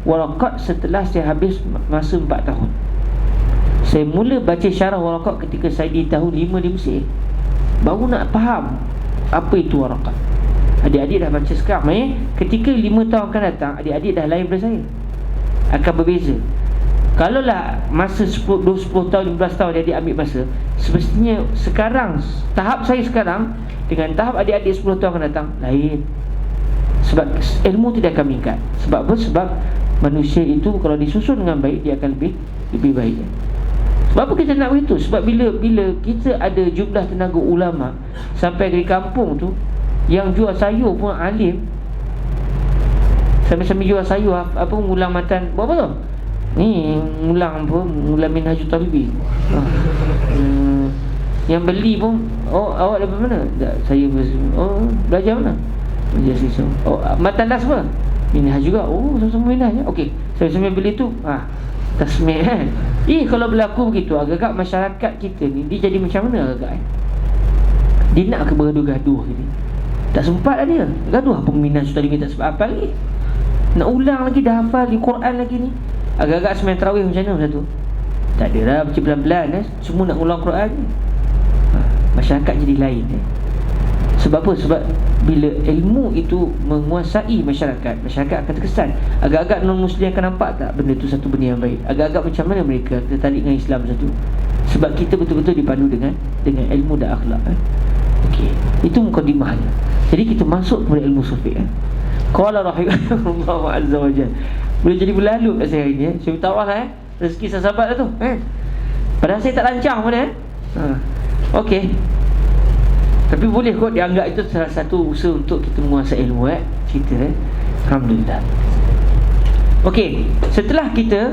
warakat setelah saya habis masa 4 tahun. Saya mula baca syarah warakat ketika saya di tahun 5 di Mesir. Baru nak faham apa itu warakat. Adik-adik dah baca sekarang, ketika 5 tahun akan datang, adik-adik dah lain daripada saya, akan berbeza. Kalaulah masa 10 tahun, 15 tahun adik-adik ambil masa, semestinya sekarang, tahap saya sekarang dengan tahap adik-adik 10 tahun akan datang lain. Sebab ilmu tidak akan meningkat. Sebab apa? Sebab manusia itu kalau disusun dengan baik, dia akan lebih baik. Sebab apa kita nak begitu? Sebab bila kita ada jumlah tenaga ulama sampai di kampung tu, yang jual sayur pun alim, sambil-sambil jual sayur, apa, ngulang matan, buat apa tu? Ni ngulang apa? Ngulang Minhajul Talibin. Yang beli pun, awak daripada mana? Saya belajar mana? Belajar siswa. Matan das apa? Minhaj juga. Sama-sama Minhaj. Okey, saya sambil beli tu, tasmih, kan? Kalau berlaku begitu, agak-agak masyarakat kita ni dia jadi macam mana agak-agak, dia nak ke bergaduh-gaduh ni. Tak sempat lah dia gaduh apa Minhaj Talibin, tak sempat apa lagi. Nak ulang lagi, dah hafal di Quran lagi ni. Agak-agak sembahyang tarawih macam mana masa tu? Tak ada lah, baca pelan-pelan, semua nak ulang Quran ni. Masyarakat jadi lain, Sebab apa? Sebab bila ilmu itu menguasai masyarakat akan terkesan. Agak-agak non-Muslim akan nampak tak benda itu satu benda yang baik. Agak-agak macam mana mereka tertarik dengan Islam satu. Sebab kita betul-betul dipandu dengan ilmu dan akhlak, Okey, itu mukadimahnya. Jadi kita masuk kepada ilmu sufi, Qala rahimahullah azza wa jalla. Boleh jadi berlalu kat saya hari ni, Saya minta maaf lah, rezeki sahabat lah tu, Padahal saya tak lancang pun, Okey. Tapi boleh kot dianggap itu salah satu usaha untuk kita menguasai ilmu, Cerita, Alhamdulillah. Okey, setelah kita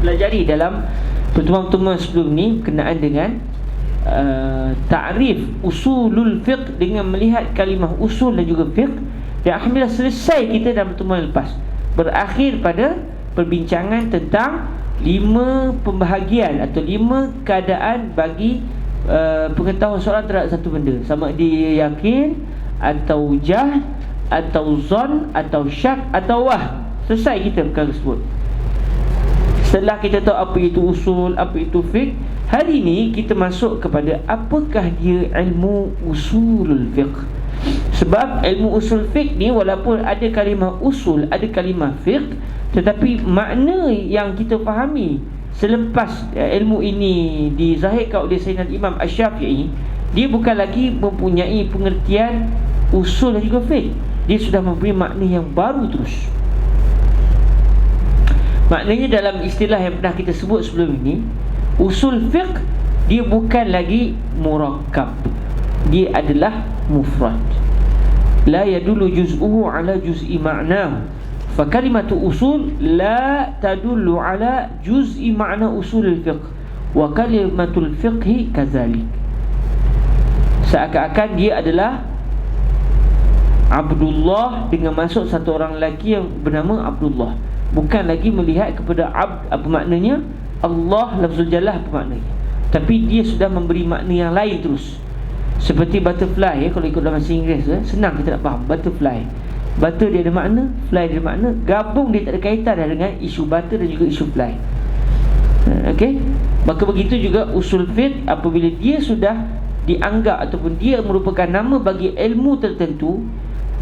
pelajari dalam pertemuan-pertemuan sebelum ni berkenaan dengan ta'rif usulul fiqh dengan melihat kalimah usul dan juga fiqh, dan alhamdulillah selesai kita dalam pertemuan lepas, berakhir pada perbincangan tentang 5 pembahagian atau 5 keadaan bagi pengetahuan seorang terhadap satu benda, sama dia yakin atau jahl atau zon atau syak atau wah. Selesai kita perkara tersebut. Setelah kita tahu apa itu usul, apa itu fiqh, hari ini kita masuk kepada apakah dia ilmu usulul fiqh. Sebab ilmu usul fiqh ni walaupun ada kalimah usul, ada kalimah fiqh, tetapi makna yang kita fahami selepas ilmu ini dizahirkan oleh Sayyidina Imam Asy-Syafi'i, dia bukan lagi mempunyai pengertian usul dan juga fiqh. Dia sudah memberi makna yang baru terus. Maknanya dalam istilah yang pernah kita sebut sebelum ini, usul fiqh dia bukan lagi murakkab, dia adalah mufrad. La yadullu juz'uhu ala juz'i ma'nahu, fa kalimatu usul la tadullu ala juz'i ma'na usul fiqh, wa kalimatul fiqhi kadzalik. Seakan-akan dia adalah Abdullah dengan masuk satu orang lelaki yang bernama Abdullah. Bukan lagi melihat kepada abd apa maknanya, Allah lafzul jallah apa maknanya, tapi dia sudah memberi makna yang lain terus. Seperti butterfly kalau ikut dalam bahasa Inggeris senang kita nak faham. Butterfly, butter dia ada makna, fly dia ada makna, gabung dia tak ada kaitan dengan isu butter dan juga isu fly. Okey, maka begitu juga usul fiqh, apabila dia sudah dianggap ataupun dia merupakan nama bagi ilmu tertentu,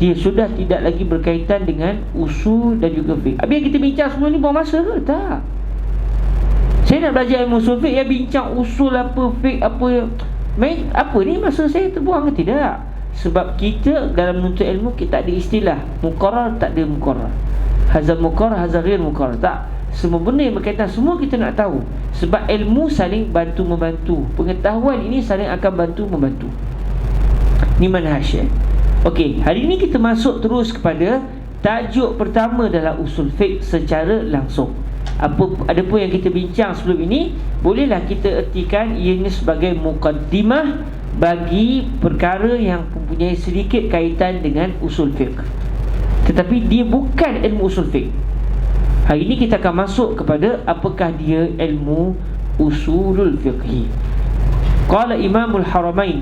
dia sudah tidak lagi berkaitan dengan usul dan juga fiqh. Habis kita bincang semua ni buang masa ke? Tak. Saya nak belajar ilmu usul fiqh, ya bincang usul apa, fiqh apa ni, masa saya terbuang ke? Tidak. Sebab kita dalam menuntut ilmu, kita ada istilah muqarrar, tak ada muqarrar, hazal muqarrar, hazal ghair muqarrar. Tak. Semua benda yang berkaitan, semua kita nak tahu. Sebab ilmu saling bantu-membantu. Pengetahuan ini saling akan bantu-membantu. Ni manhaj. Okey, hari ini kita masuk terus kepada tajuk pertama dalam usul fiqh secara langsung. Ada pun yang kita bincang sebelum ini, bolehlah kita ertikan ianya sebagai muqaddimah bagi perkara yang mempunyai sedikit kaitan dengan usul fiqh. Tetapi dia bukan ilmu usul fiqh. Hari ini kita akan masuk kepada apakah dia ilmu usulul fiqhi. Qala Imamul Haramain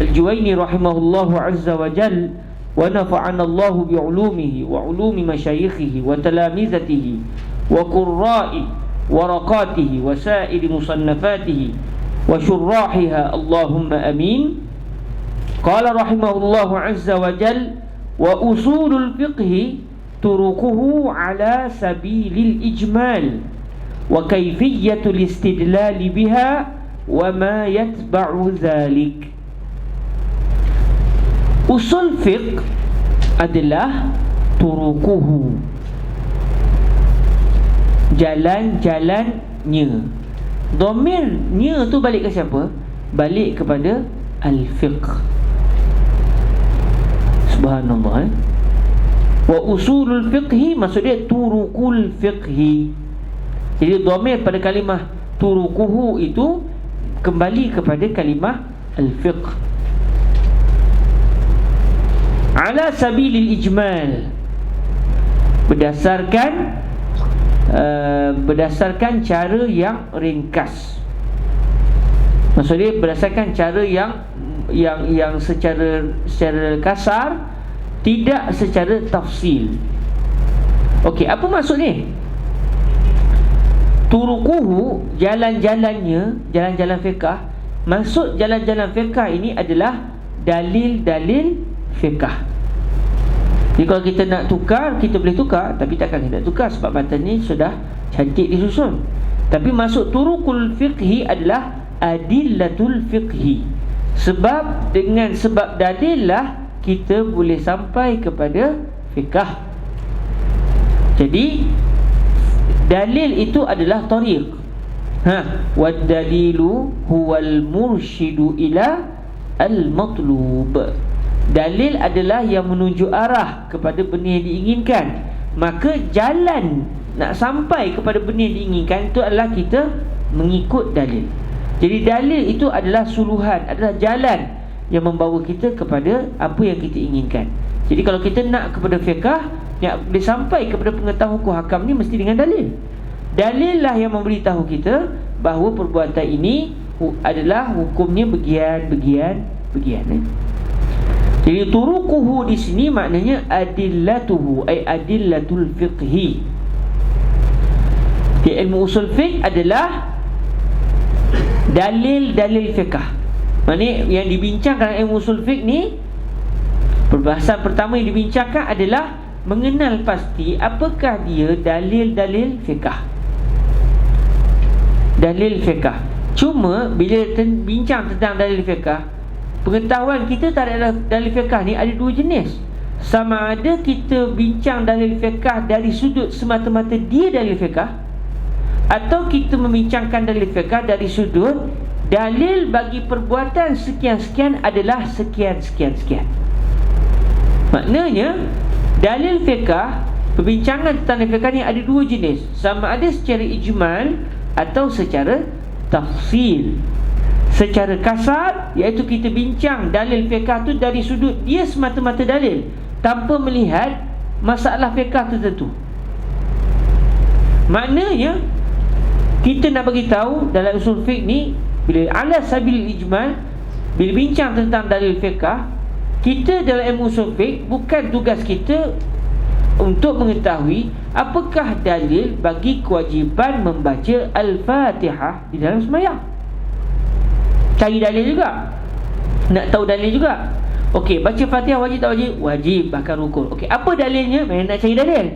Al-Juwayni rahimahullahu azza wa jal, wa nafa'ana Allahu bi'ulumihi wa ulumi masyayikhihi wa talamizatihi wa qurra'i waraqatihi wa sa'iri musannafatihi wa syurrahiha, Allahumma amin. Qala rahimahullahu azza wa jal, wa usulul fiqhi turukuhu ala sabilil ijmal wa kayfiyatul istidlal biha wa ma yatba'u dhalik. Usul fiqh adalah turukuhu, jalan-jalannya. Domirnya tu balik ke siapa? Balik kepada al-fiqh. Subhanallah. Wa usulul fiqhi maksud dia turukul fiqhi. Jadi domir pada kalimah turukuhu itu kembali kepada kalimah al-fiqh. Ala sabilil ijmal, berdasarkan cara yang ringkas. Maksudnya berdasarkan cara yang secara kasar, tidak secara tafsil. Okey, apa maksud ni? Turukuhu, jalan-jalannya, jalan-jalan fiqh. Maksud jalan-jalan fiqh ini adalah dalil-dalil fiqh. Jadi kalau kita nak tukar, kita boleh tukar, tapi takkan kita nak tukar sebab matan ni sudah cantik disusun. Tapi maksud turukul fiqhi adalah adillatul fiqhi. Sebab dengan sebab dalil lah kita boleh sampai kepada fiqh. Jadi dalil itu adalah tariq. Wad dalilu huwal mursyidu ila al-matlub. Dalil adalah yang menunjuk arah kepada benda yang diinginkan. Maka jalan nak sampai kepada benda yang diinginkan itu adalah kita mengikut dalil. Jadi dalil itu adalah suluhan, adalah jalan yang membawa kita kepada apa yang kita inginkan. Jadi kalau kita nak kepada fiqh, nak boleh sampai kepada pengetahuan hukum hakam ni mesti dengan dalil. Dalil lah yang memberitahu kita bahawa perbuatan ini adalah hukumnya bagian. Jadi turuquhu di sini maknanya adillatuhu, ay adillatul fiqhi. Di ilmu usul fiqh adalah dalil-dalil fiqh. Maknanya yang dibincangkan ilmu usul fiqh ni, perbahasan pertama yang dibincangkan adalah mengenal pasti apakah dia dalil-dalil fiqh. Dalil fiqh. Cuma bila bincang tentang dalil fiqh, pengetahuan kita terhadap dalil fiqh ni ada dua jenis. Sama ada kita bincang dalil fiqh dari sudut semata-mata dia dalil fiqh, atau kita membincangkan dalil fiqh dari sudut dalil bagi perbuatan sekian-sekian adalah sekian-sekian-sekian. Maknanya dalil fiqh, perbincangan tentang dalil fiqh ni ada dua jenis. Sama ada secara ijmal atau secara tafsil. Secara kasar, iaitu kita bincang dalil fiqh tu dari sudut dia semata-mata dalil, tanpa melihat masalah fiqh tertentu. Maknanya kita nak bagi tahu dalam usul fiqh ni, bila ala sabil ijmal, bila bincang tentang dalil fiqh, kita dalam ilmu usul fiqh bukan tugas kita untuk mengetahui apakah dalil bagi kewajipan membaca Al-Fatihah di dalam sembahyang. Cari dalil juga, nak tahu dalil juga. Okey, baca Fatihah wajib tak wajib? Wajib, bahkan rukun. Okey, apa dalilnya? Memang nak cari dalil.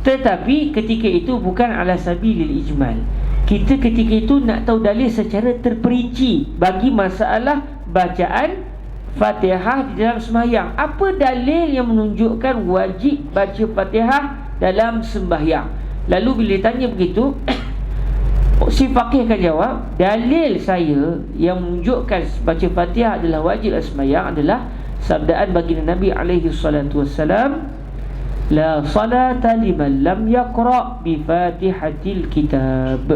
Tetapi ketika itu bukan ala sabilil ijmal. Kita ketika itu nak tahu dalil secara terperinci bagi masalah bacaan Fatihah di dalam sembahyang. Apa dalil yang menunjukkan wajib baca Fatihah dalam sembahyang? Lalu bila ditanya begitu, si faqih akan jawab, dalil saya yang menunjukkan baca Fatihah adalah wajib dalam sembahyang adalah sabdaan baginda Nabi alaihi salatu wassalam, la salata liman lam yaqra bi fatihatil kitab.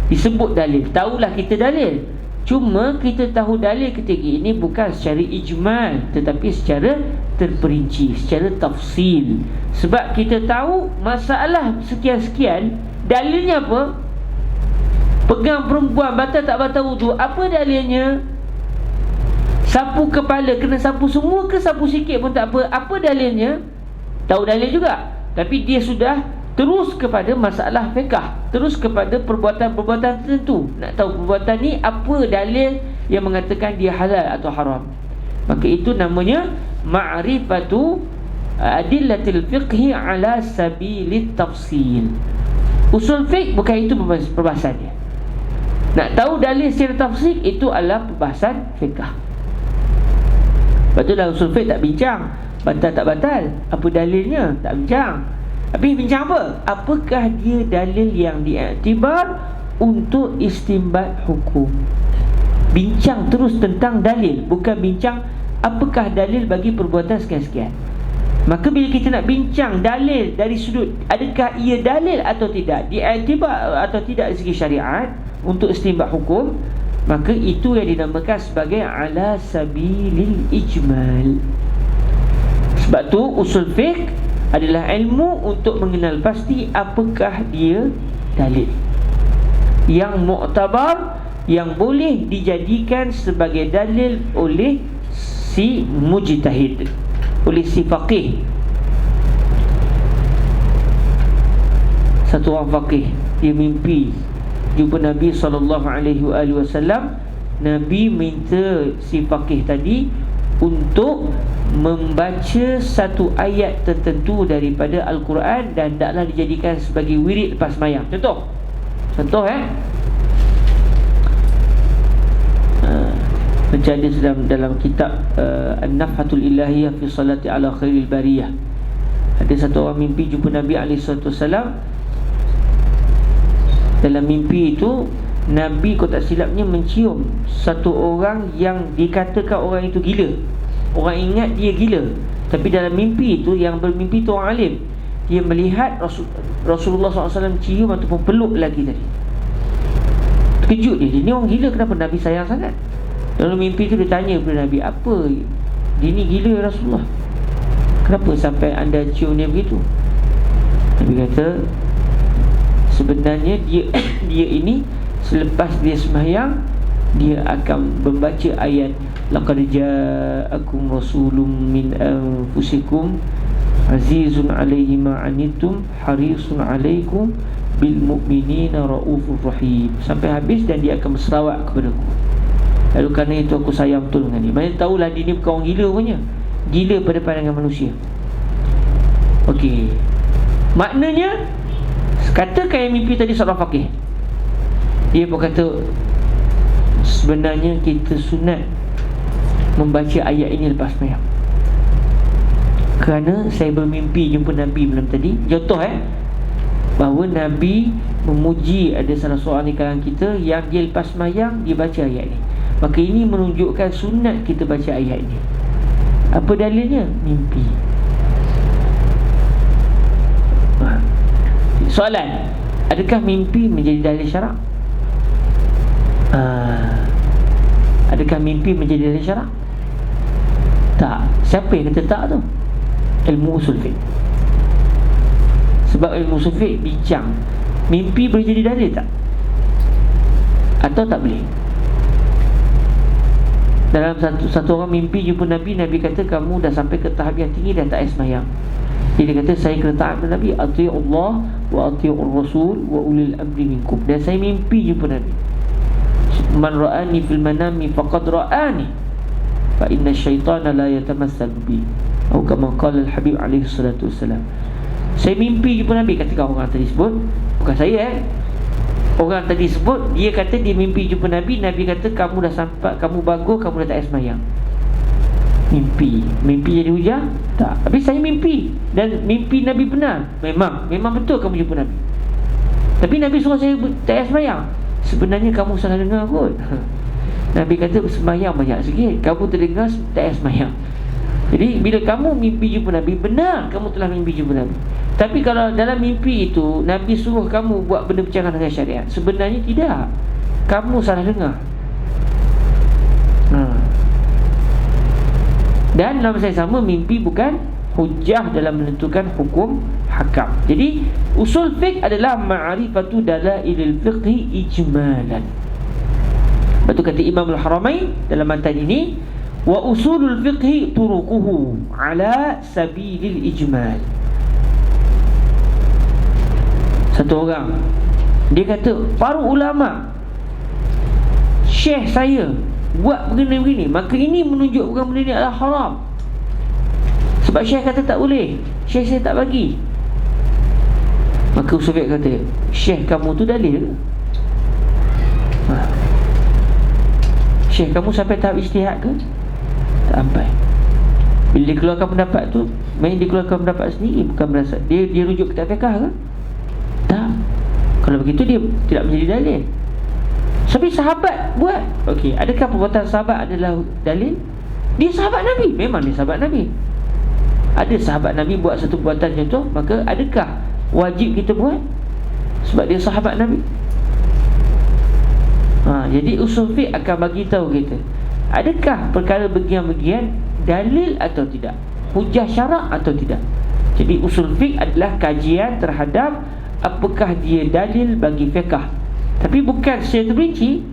Disebut dalil. Tahulah kita dalil. Cuma kita tahu dalil ketika ini bukan secara ijmal, tetapi secara terperinci, secara tafsil. Sebab kita tahu masalah sekian-sekian, dalilnya apa? Pegang perempuan batal tak batal wudu, apa dalilnya? Sapu kepala kena sapu semua ke sapu sikit pun tak apa, apa dalilnya? Tahu dalil juga, tapi dia sudah terus kepada masalah fiqh, terus kepada perbuatan-perbuatan tertentu. Nak tahu perbuatan ni apa dalil yang mengatakan dia halal atau haram. Maka itu namanya ma'rifatu adillatil fiqhi ala sabilit tafsil. Usul fiqh bukan itu perbahasannya. Nak tahu dalil secara tafsil, itu adalah perbahasan fiqh. Lepas tu dalam usul fiqh tak bincang batal tak batal, apa dalilnya, tak bincang. Tapi bincang apa? Apakah dia dalil yang diiktibar untuk istinbat hukum. Bincang terus tentang dalil, bukan bincang apakah dalil bagi perbuatan sekian-sekian. Maka bila kita nak bincang dalil dari sudut adakah ia dalil atau tidak, diiktibar atau tidak dari segi syariat untuk istinbat hukum, maka itu yang dinamakan sebagai ala sabilil ijmal. Sebab tu usul fiqh adalah ilmu untuk mengenal pasti apakah dia dalil yang muktabar, yang boleh dijadikan sebagai dalil oleh si mujtahid, oleh si faqih. Satu orang faqih, dia mimpi jumpa Nabi SAW. Nabi minta si faqih tadi untuk membaca satu ayat tertentu daripada Al-Quran dan hendaklah dijadikan sebagai wirid lepas sembahyang. Contoh macam ada dalam kitab An-Nafhatul Ilahiyah fi Salati ala Khairil Bariyah. Ada satu orang mimpi jumpa Nabi SAW. Dalam mimpi itu Nabi, kalau tak silapnya, mencium satu orang yang dikatakan orang itu gila. Orang ingat dia gila, tapi dalam mimpi itu, yang bermimpi itu orang alim, dia melihat Rasulullah SAW cium ataupun peluk lagi tadi. Terkejut dia ni orang gila, kenapa Nabi sayang sangat? Lalu mimpi itu dia tanya kepada Nabi, apa dia ni gila Rasulullah, kenapa sampai anda cium dia begitu? Nabi kata, sebenarnya dia ini selepas dia sembahyang, dia akan membaca ayat laqad ja'akum rasulun min anfusikum azizun 'alaihi ma 'anittum harisun 'alaikum bil mu'minina raufur rahim, sampai habis, dan dia akan berselawat kepadaku. Lalu kerana itu aku sayang betul dengan dia. Maksudnya tahulah dia ni bukan orang gila punya. Gila pada pandangan manusia. Okey. Maknanya, katakan yang mimpi tadi seorang faqih, dia pun kata sebenarnya kita sunat membaca ayat ini lepas sembahyang, kerana saya bermimpi jumpa Nabi malam tadi. Contoh bahawa Nabi memuji ada salah seorang di kalangan kita yang dia lepas sembahyang dia baca ayat ni. Maka ini menunjukkan sunat kita baca ayat ini. Apa dalilnya? Mimpi. Soalan, adakah mimpi menjadi dalil syarak? Adakah mimpi menjadi dalil syarak? Tak. Siapa yang kata tak tu? Ilmu usul fiqh. Sebab ilmu usul fiqh bincang mimpi boleh jadi dalil tak? Atau tak boleh? Dalam satu orang mimpi jumpa Nabi, Nabi kata kamu dah sampai ke tahap yang tinggi dan tak payah sembahyang. Dia kata saya kena taat kepada Nabi, ati'ullah wa ati'ur rasul wa ulil amri minkum. Dan saya mimpi jumpa Nabi. Man ra'ani fil manami faqad ra'ani fa inna syaitana la yatamassal bi. Atau kama qala al-Habib alaihi salatu wassalam. Saya mimpi jumpa Nabi, kata orang tadi sebut, bukan saya orang tadi sebut, dia kata dia mimpi jumpa Nabi. Nabi kata kamu dah sampai, kamu bagus, kamu dah tak sembahyang. Mimpi jadi hujah? Tak. Tapi saya mimpi, dan mimpi Nabi benar. Memang betul kamu jumpa Nabi. Tapi Nabi suruh saya tak sembahyang. Sebenarnya kamu salah dengar kot. Nabi kata sembahyang banyak sikit, kamu terdengar tak sembahyang. Jadi bila kamu mimpi jumpa Nabi, benar kamu telah mimpi jumpa Nabi. Tapi kalau dalam mimpi itu Nabi suruh kamu buat benda bercanggah dengan syariat, sebenarnya tidak, kamu salah dengar. Dan dalam masa yang sama, mimpi bukan hujah dalam menentukan hukum hakam. Jadi usul fiqh adalah ma'rifatu dalailil fiqhi ijmalan. Betul kata Imam Al-Haramain dalam matan ini, wa usulul fiqhi turuquhu ala sabilil ijmal. Satu orang dia kata, para ulama, syekh saya buat begini-begini, maka ini menunjukkan benda ni adalah haram. Sebab syekh kata tak boleh, syekh saya tak bagi. Maka usul fiqh kata, syekh kamu tu dalil? Syekh kamu sampai tahap ijtihad ke? Tak sampai. Bila dia keluarkan pendapat tu, main dia keluarkan pendapat sendiri, bukan berasal dia rujuk kitab fiqh ke? Tak. Kalau begitu dia tidak menjadi dalil. Tapi sahabat buat. Okey, adakah perbuatan sahabat adalah dalil? Dia sahabat Nabi. Memang dia sahabat Nabi. Ada sahabat Nabi buat satu perbuatan contoh, maka adakah wajib kita buat sebab dia sahabat Nabi? Jadi usul fiqh akan bagi tahu kita, adakah perkara bagian-bagian dalil atau tidak, hujah syarak atau tidak. Jadi usul fiqh adalah kajian terhadap apakah dia dalil bagi fiqh. Tapi bukan secara terperinci.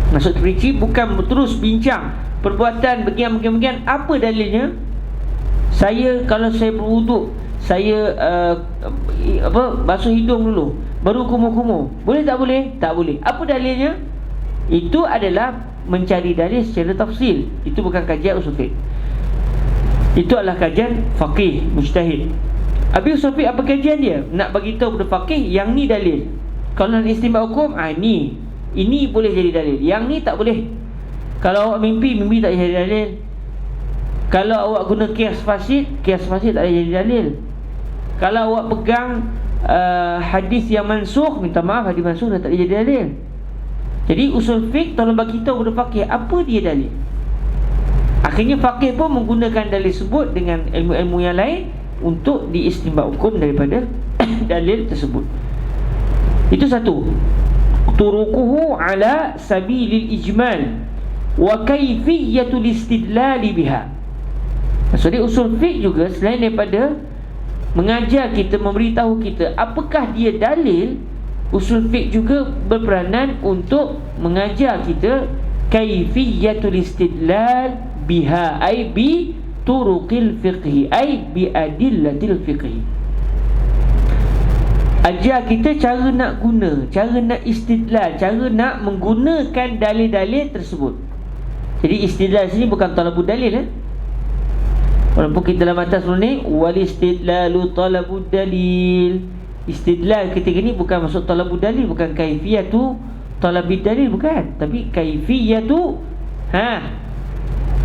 Maksud terperinci bukan terus bincang perbuatan bagian-bagian apa dalilnya. Saya kalau saya berwuduk, saya basuh hidung dulu, baru kumur-kumur, boleh tak boleh? Tak boleh. Apa dalilnya? Itu adalah mencari dalil secara tafsil. Itu bukan kajian usul fiqh. Itu adalah kajian faqih mujtahid. Habis usul fiqh apa kajian dia? Nak bagi tahu kepada faqih yang ni dalil. Kalau nak istinbat hukum, ini boleh jadi dalil, yang ni tak boleh. Kalau awak mimpi tak jadi dalil. Kalau awak guna qiyas fasid tak boleh jadi dalil. Kalau awak pegang hadis yang mansukh, minta maaf, hadis mansukh dah tak boleh jadi dalil. Jadi usul fiqh tolong bagi tahu kepada faqih apa dia dalil. Akhirnya faqih pun menggunakan dalil sebut dengan ilmu-ilmu yang lain untuk diistinbat hukum daripada dalil tersebut. Itu satu. Turuquhu ala sabilil ijmal wa kaifiyatul istidlal biha. Maksudnya usul fiqh juga selain daripada mengajar kita, memberitahu kita apakah dia dalil, usul fiqh juga berperanan untuk mengajar kita kaifiyatul istidlal biha, ay bi turuqil fiqhi, ay bi adillatil fiqhi. Ajar kita cara nak guna, cara nak istidlal, cara nak menggunakan dalil-dalil tersebut. Jadi istidlal sini bukan talabud dalil, walaupun kita dalam atas ni wal istidlalu talabud dalil. Istidlal ketika ni bukan maksud talabud dalil, bukan kaifiyatu talabid dalil, bukan, tapi kaifiyatu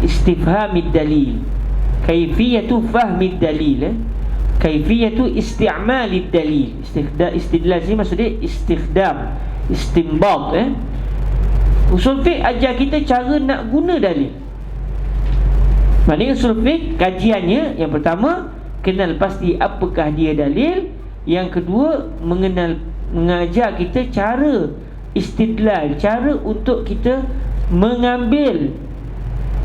istifhamid dalil, kaifiyatu fahmid dalil, kaifiyatu isti'malid dalil. Istidlal sini maksudnya istikhdam, istinbat. Usul fiqh ajar kita cara nak guna dalil. Maknanya usul fiqh kajiannya, yang pertama kenal pasti apakah dia dalil. Yang kedua, mengajar kita cara istidlal, cara untuk kita mengambil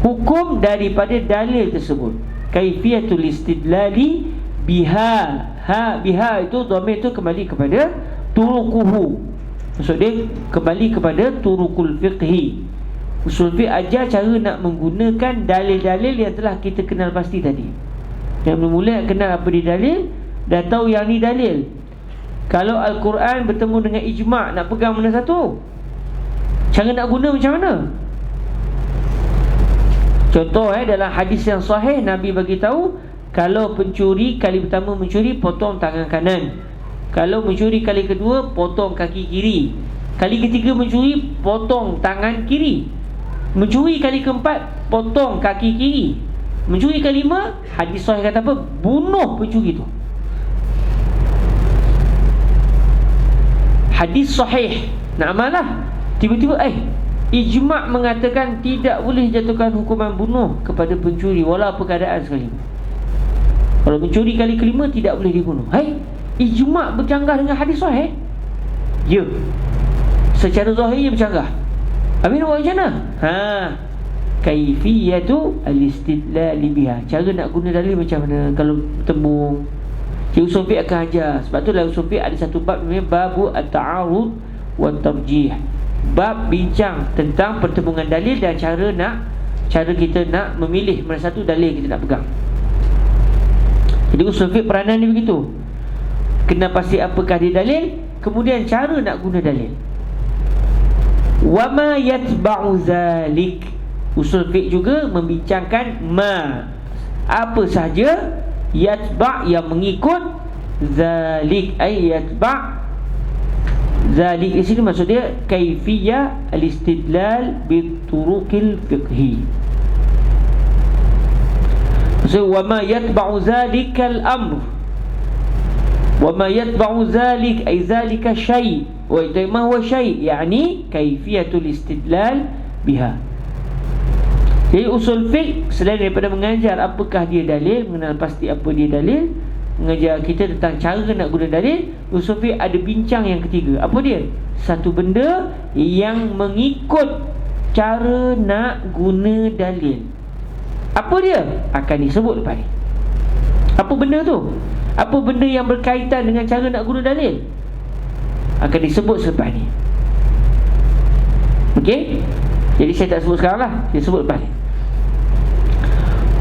hukum daripada dalil tersebut. Kaifiyatul istidlali biha. Biha itu dhamir itu kembali kepada turuquhu. Maksud dia kembali kepada turukul fiqhi. Usul fiqh ajar cara nak menggunakan dalil-dalil yang telah kita kenal pasti tadi. Yang mula kenal apa dia dalil, dah tahu yang ni dalil. Kalau Al-Quran bertemu dengan ijma', nak pegang mana satu? Cara nak guna macam mana? Contoh dalam hadis yang sahih, Nabi bagi tahu, kalau pencuri kali pertama mencuri, potong tangan kanan. Kalau mencuri kali kedua, potong kaki kiri. Kali ketiga mencuri, potong tangan kiri. Mencuri kali keempat, potong kaki kiri. Mencuri kali lima, hadis sahih kata apa? Bunuh pencuri tu. Hadis sahih, nak amal tiba-tiba ijma' mengatakan tidak boleh jatuhkan hukuman bunuh kepada pencuri walau apa keadaan sekali. Kalau mencuri kali kelima tidak boleh dibunuh. Ijma' bercanggah dengan hadis sahih. Ya, secara zahirnya bercanggah. Habis nak buat macam mana? Kaifiyatu al-istidlal biha, cara nak guna dalil macam mana kalau bertemu. Jadi usul fiqh akan ajar. Sebab tu dalam usul fiqh ada satu bab namanya babu at-ta'arud wa tarjih. Bab bincang tentang pertembungan dalil dan cara kita nak memilih mana satu dalil kita nak pegang. Jadi usul fiqh peranan dia begitu. Kena pasti apakah dia dalil, kemudian cara nak guna dalil. Wa ma yatba'u zalik. Usul fiqh juga membincangkan apa sahaja yatba' yang mengikut zalik, ay yatba' zalik di sini maksud dia kaifiyah al-istidlal bituruqil fiqhi. Maksud wa ma yatba'u zalikal amr, wa ma yatba'u zalik ay zalika syai' wa ma huwa syai', yani kaifiyatul istidlal biha. Jadi usul fiqh selain daripada mengajar apakah dia dalil, mengenal pasti apa dia dalil, mengajar kita tentang cara nak guna dalil, usul fiqh ada bincang yang ketiga. Apa dia? Satu benda yang mengikut cara nak guna dalil. Apa dia? Akan disebut lepas ni. Apa benda tu? Apa benda yang berkaitan dengan cara nak guna dalil? Akan disebut selepas ni. Okey? Jadi saya tak sebut sekarang lah, saya sebut lepas ni.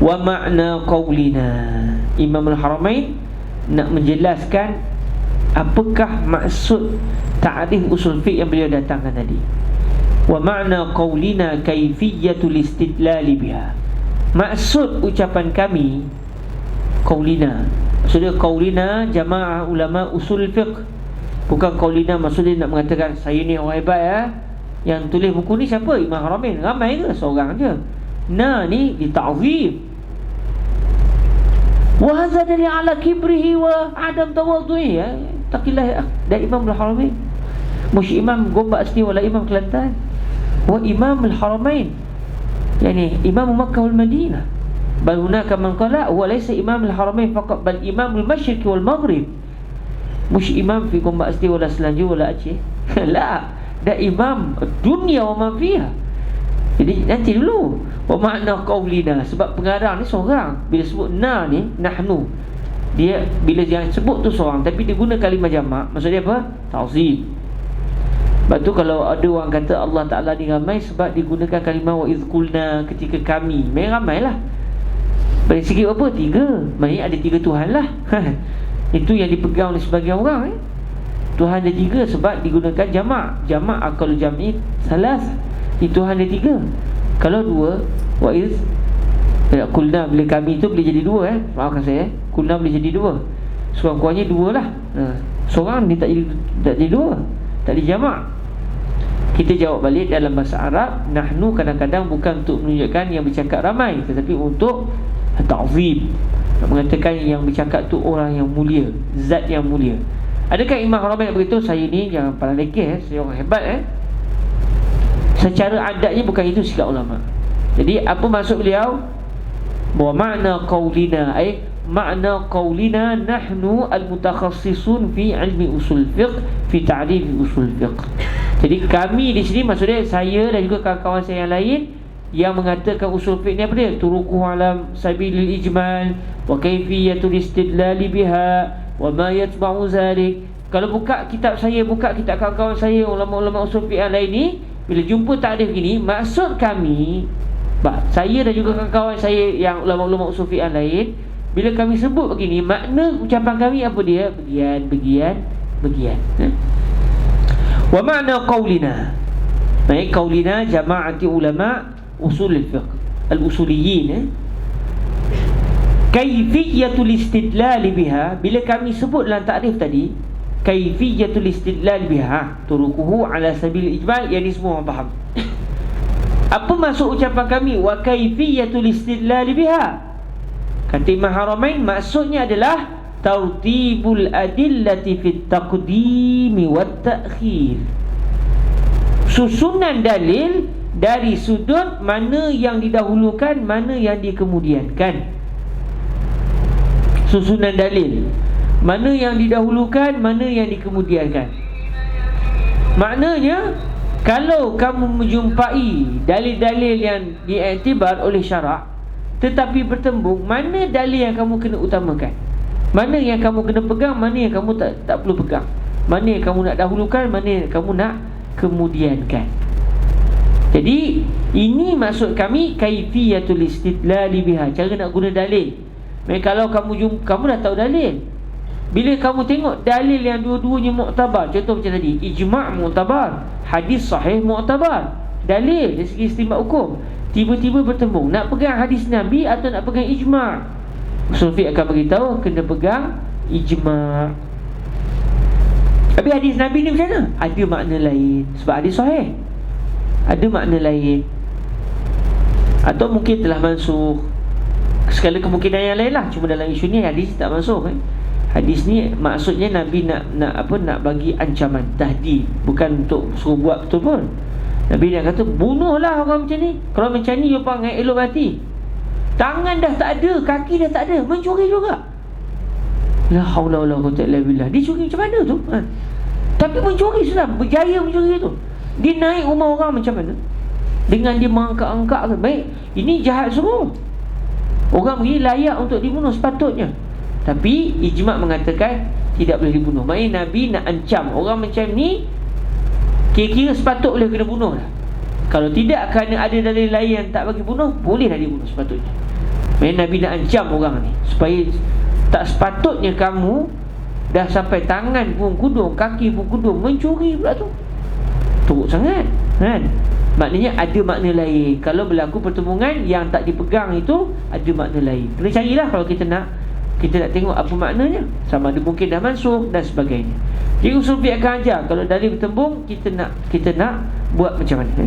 Wa ma'na qawlina, Imam Al-Haramain nak menjelaskan apakah maksud ta'rif usul fiqh yang beliau datangkan tadi. Wa ma'na qawlina kaifiyatul istidlal biha. Maksud ucapan kami qawlina, maksudnya qawlina jamaah ulama usul fiqh. Bukan qawlina maksudnya nak mengatakan saya ni orang hebat Yang tulis buku ni siapa? Imam Haramain. Ramai ke? Seorang je. Ni dita'zim. Wa hadza dari ala kibrihi wa adam tawaddu'i. Taqillah dari Imam Al-Haramain. Mush Imam Gombak Asti wala Imam Kelantan. Wa Imam Al-Haramain, yani Imam Makkah wal Madinah. Bal hunaka man qala huwa laysa Imam Al-Haramain faqat bal Imam Al-Masyriq wal Maghrib. Mush Imam fi Gombak Asti wala Selanjung wala Aceh. La, dah imam dunia wa ma fiha. Jadi nanti dulu wa makna qaulina, sebab pengarang ni seorang. Bila sebut ni nahnu, dia bila yang sebut tu seorang tapi dia guna kalimah jamak, maksud dia apa? Ta'zim. Sebab tu kalau ada orang kata Allah Ta'ala ni ramai, sebab digunakan kalimah wa idh qulna, ketika kami. Memang ramai lah. Paling sikit apa? 3. Maksudnya ada 3 Tuhan lah. Itu yang dipegang oleh sebagian orang. Tuhan ada 3 sebab digunakan jamak. Jamak akal jam'i salas. Tuhan ada 3. Kalau 2, wa idh qulna, bila kami tu boleh jadi 2. Maafkan saya, qulna boleh jadi 2. Sekurang-kurangnya 2 lah. Seorang ni tak jadi 2, tak jadi jamak. Kita jawab balik dalam bahasa Arab, nahnu kadang-kadang bukan untuk menunjukkan yang bercakap ramai, tetapi untuk ta'zim, nak mengatakan yang bercakap tu orang yang mulia, zat yang mulia. Adakah Imam Haramein nak beritahu saya ni yang paling lekeh, saya orang hebat Secara adatnya bukan itu sikap ulama. Jadi apa maksud beliau? Bahawa makna qaulina, makna qaulina nahnu al-mutakhassisun fi ilmi usul fiqh, fi ta'rif usul fiqh. Jadi kami di sini maksudnya saya dan juga kawan-kawan saya yang lain yang mengatakan usul fiqh ni apa dia? Turuquhu ala sabilil ijmal wa kaifiyatul istidlal biha wa ma yatba'u zalik. Kalau buka kitab saya, buka kitab kawan-kawan saya ulama-ulama usul fiqh yang lain ni, bila jumpa takrif gini, maksud kami, saya dan juga kawan-kawan saya yang ulama-ulama usul fiqh yang lain, bila kami sebut begini, makna ucapan kami apa dia? Bagian. Wa ma'na qaulina. Baik, qaulina jama'ati ulama usul al-fiqh al-usuliyyin. Kaifiyatul istidlal biha, bila kami sebut dalam takrif tadi, kaifiyatul istidlal biha turuquhu ala sabil ijmal, yang ni semua orang faham. Apa maksud ucapan kami wa kaifiyatul istidlal biha? Kata Imam Haramain, maksudnya adalah tartibul adillati fit taqdimi wat ta'khir, susunan dalil dari sudut mana yang didahulukan, mana yang dikemudiankan. Susunan dalil, mana yang didahulukan, mana yang dikemudiankan. Maknanya, kalau kamu menjumpai dalil-dalil yang diiktibar oleh syarak, tetapi bertembung, mana dalil yang kamu kena utamakan, mana yang kamu kena pegang, mana yang kamu tak perlu pegang, mana yang kamu nak dahulukan, mana yang kamu nak kemudiankan. Jadi ini maksud kami kaifiyatul istidlal biha, cara nak guna dalil. Kalau kamu dah tahu dalil, bila kamu tengok dalil yang dua-duanya muktabar, contoh macam tadi, ijma' muktabar, hadis sahih muktabar, dalil dari segi istinbat hukum, tiba-tiba bertembung, nak pegang hadis Nabi atau nak pegang ijma'? Usul fiqh akan beritahu kena pegang ijma'. Tapi hadis Nabi ni macam mana? Ada makna lain, sebab hadis sahih, ada makna lain, atau mungkin telah mansukh. Segala kemungkinan yang lain lah. Cuma dalam isu ni hadis tak mansukh. Hadis ni maksudnya Nabi nak bagi ancaman, tahdid, bukan untuk suruh buat betul pun. Nabi dia kata, bunuhlah orang macam ni. Kalau macam ni, you panggil elok hati. Tangan dah tak ada, kaki dah tak ada, mencuri juga. La haula wala quwwata illa billah. Dia curi macam mana tu? Tapi mencuri sudah, berjaya mencuri tu. Dia naik rumah orang macam mana? Dengan dia mengangkat-angkat. Baik, ini jahat suruh. Orang begini layak untuk dibunuh sepatutnya. Tapi ijma' mengatakan tidak boleh dibunuh. Maksudnya Nabi nak ancam orang macam ni, kira-kira sepatut boleh kena bunuh lah. Kalau tidak, kerana ada dalil lain yang tak bagi bunuh, bolehlah dibunuh sepatutnya. Maksudnya Nabi nak ancam orang ni, supaya tak sepatutnya kamu dah sampai tangan pun kudung, kaki pun kudung, mencuri pula tu. Teruk sangat kan? Maknanya ada makna lain. Kalau berlaku pertemuan yang tak dipegang itu, ada makna lain. Kena carilah kalau kita nak tengok apa maknanya. Sama ada mungkin dah mansukh dan sebagainya. Jadi usul fiqh akan ajar, kalau dalil bertembung, kita nak buat macam mana.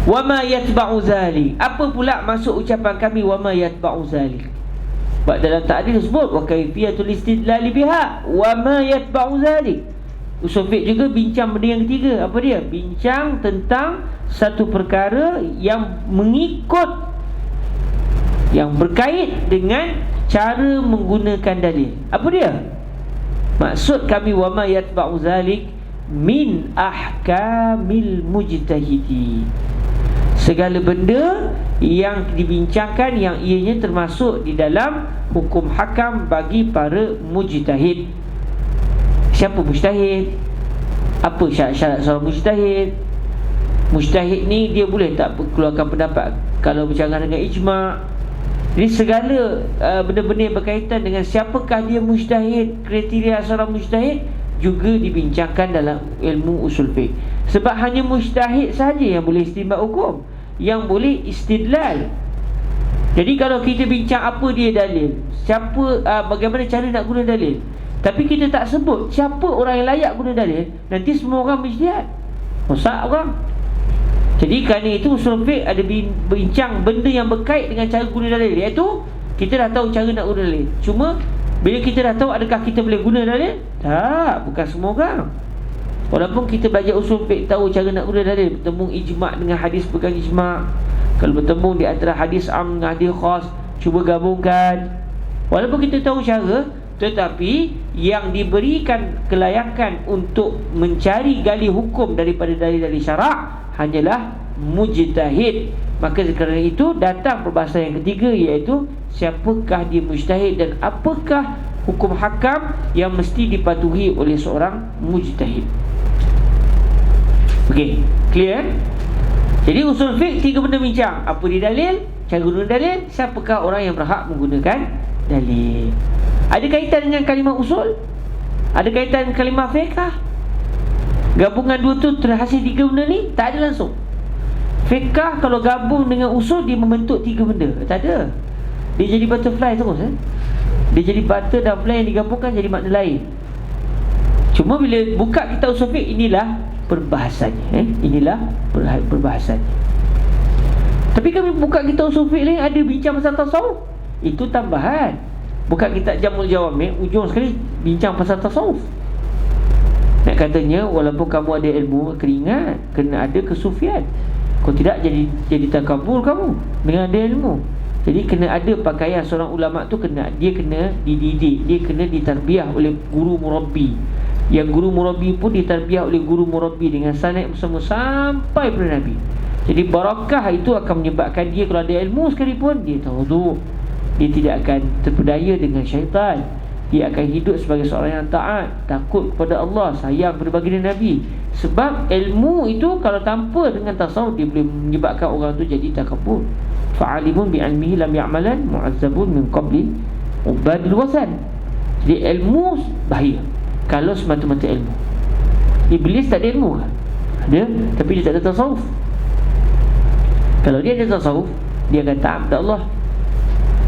Wa ma yatba'u zalik. Apa pula maksud ucapan kami wa ma yatba'u zalik? Sebab dalam ta'dil disebut wa kaifiyatul istidlal biha wa ma yatba'u zalik. Usul fiqh juga bincang benda yang ketiga. Apa dia? Bincang tentang satu perkara yang mengikut, yang berkait dengan cara menggunakan dalil. Apa dia? Maksud kami wa ma yatba'u zalik min ahkamil mujtahidi. Segala benda yang dibincangkan yang ianya termasuk di dalam hukum hakam bagi para mujtahid. Siapa mujtahid? Apa syarat-syarat seorang mujtahid? Mujtahid ni dia boleh tak keluarkan pendapat kalau bercanggah dengan ijma'? Jadi segala benda-benda yang berkaitan dengan siapakah dia mujtahid, kriteria seorang mujtahid juga dibincangkan dalam ilmu usul fiqh. Sebab hanya mujtahid saja yang boleh istinbat hukum, yang boleh istidlal. Jadi kalau kita bincang apa dia dalil, bagaimana cara nak guna dalil, tapi kita tak sebut siapa orang yang layak guna dalil, nanti semua orang mujtahid, rosak orang. Jadi kerana itu usul fiqh ada bincang benda yang berkait dengan cara guna dalil, iaitu kita dah tahu cara nak guna dalil. Cuma bila kita dah tahu adakah kita boleh guna dalil? Tak, bukan semua orang. Walaupun kita belajar usul fiqh, tahu cara nak guna dalil, bertemu ijma' dengan hadis bukan ijma', kalau bertemu di antara hadis am dengan hadis khas, cuba gabungkan. Walaupun kita tahu cara, tetapi yang diberikan kelayakan untuk mencari gali hukum daripada dalil-dalil syarak hanyalah mujtahid. Maka kerana itu datang perbahasan yang ketiga, iaitu siapakah dia mujtahid dan apakah hukum hakam yang mesti dipatuhi oleh seorang mujtahid. Okey, clear? Jadi usul fiqh 3 benda bincang: apa dia dalil, cara guna dalil, siapakah orang yang berhak menggunakan dalil. Ada kaitan dengan kalimah usul? Ada kaitan dengan kalimah fiqh? Gabungan dua tu terhasil 3 benda ni? Tak ada langsung. Fiqh kalau gabung dengan usul, dia membentuk 3 benda. Tak ada. Dia jadi butterfly terus. Dia jadi butter dan fly yang digabungkan jadi makna lain. Cuma bila buka kitab usul fiqh, inilah perbahasannya. Inilah perbahasannya. Tapi kami buka kitab usul fiqh lain, ada bincang pasal tasawuf. Itu tambahan. Buka kitab Jamul Jawami', ujung sekali bincang pasal tasawuf. Nak katanya walaupun kamu ada ilmu, kena ada kesufian. Kalau tidak jadi takabur kamu dengan ada ilmu. Jadi kena ada pakaian seorang ulama tu, dia kena dididik, dia kena ditarbiah oleh guru murabbi. Yang guru murabbi pun ditarbiah oleh guru murabbi dengan sanad bersama sampai pada Nabi. Jadi barakah itu akan menyebabkan dia kalau ada ilmu sekalipun, dia tawaduk, dia tidak akan terpedaya dengan syaitan. Dia akan hidup sebagai seorang yang taat, takut kepada Allah, sayang kepada baginda Nabi. Sebab ilmu itu kalau tanpa dengan tasawuf, dia boleh menyebabkan orang tu jadi takabur. Fa'alimun bi'ilmihi lam ya'malan mu'azzabun min qabli ubadil wasan. Jadi ilmu bahaya kalau semata-mata ilmu. Iblis tak ada ilmu kan? Ada, tapi dia tak ada tasawuf. Kalau dia ada tasawuf, dia akan taat kepada Allah.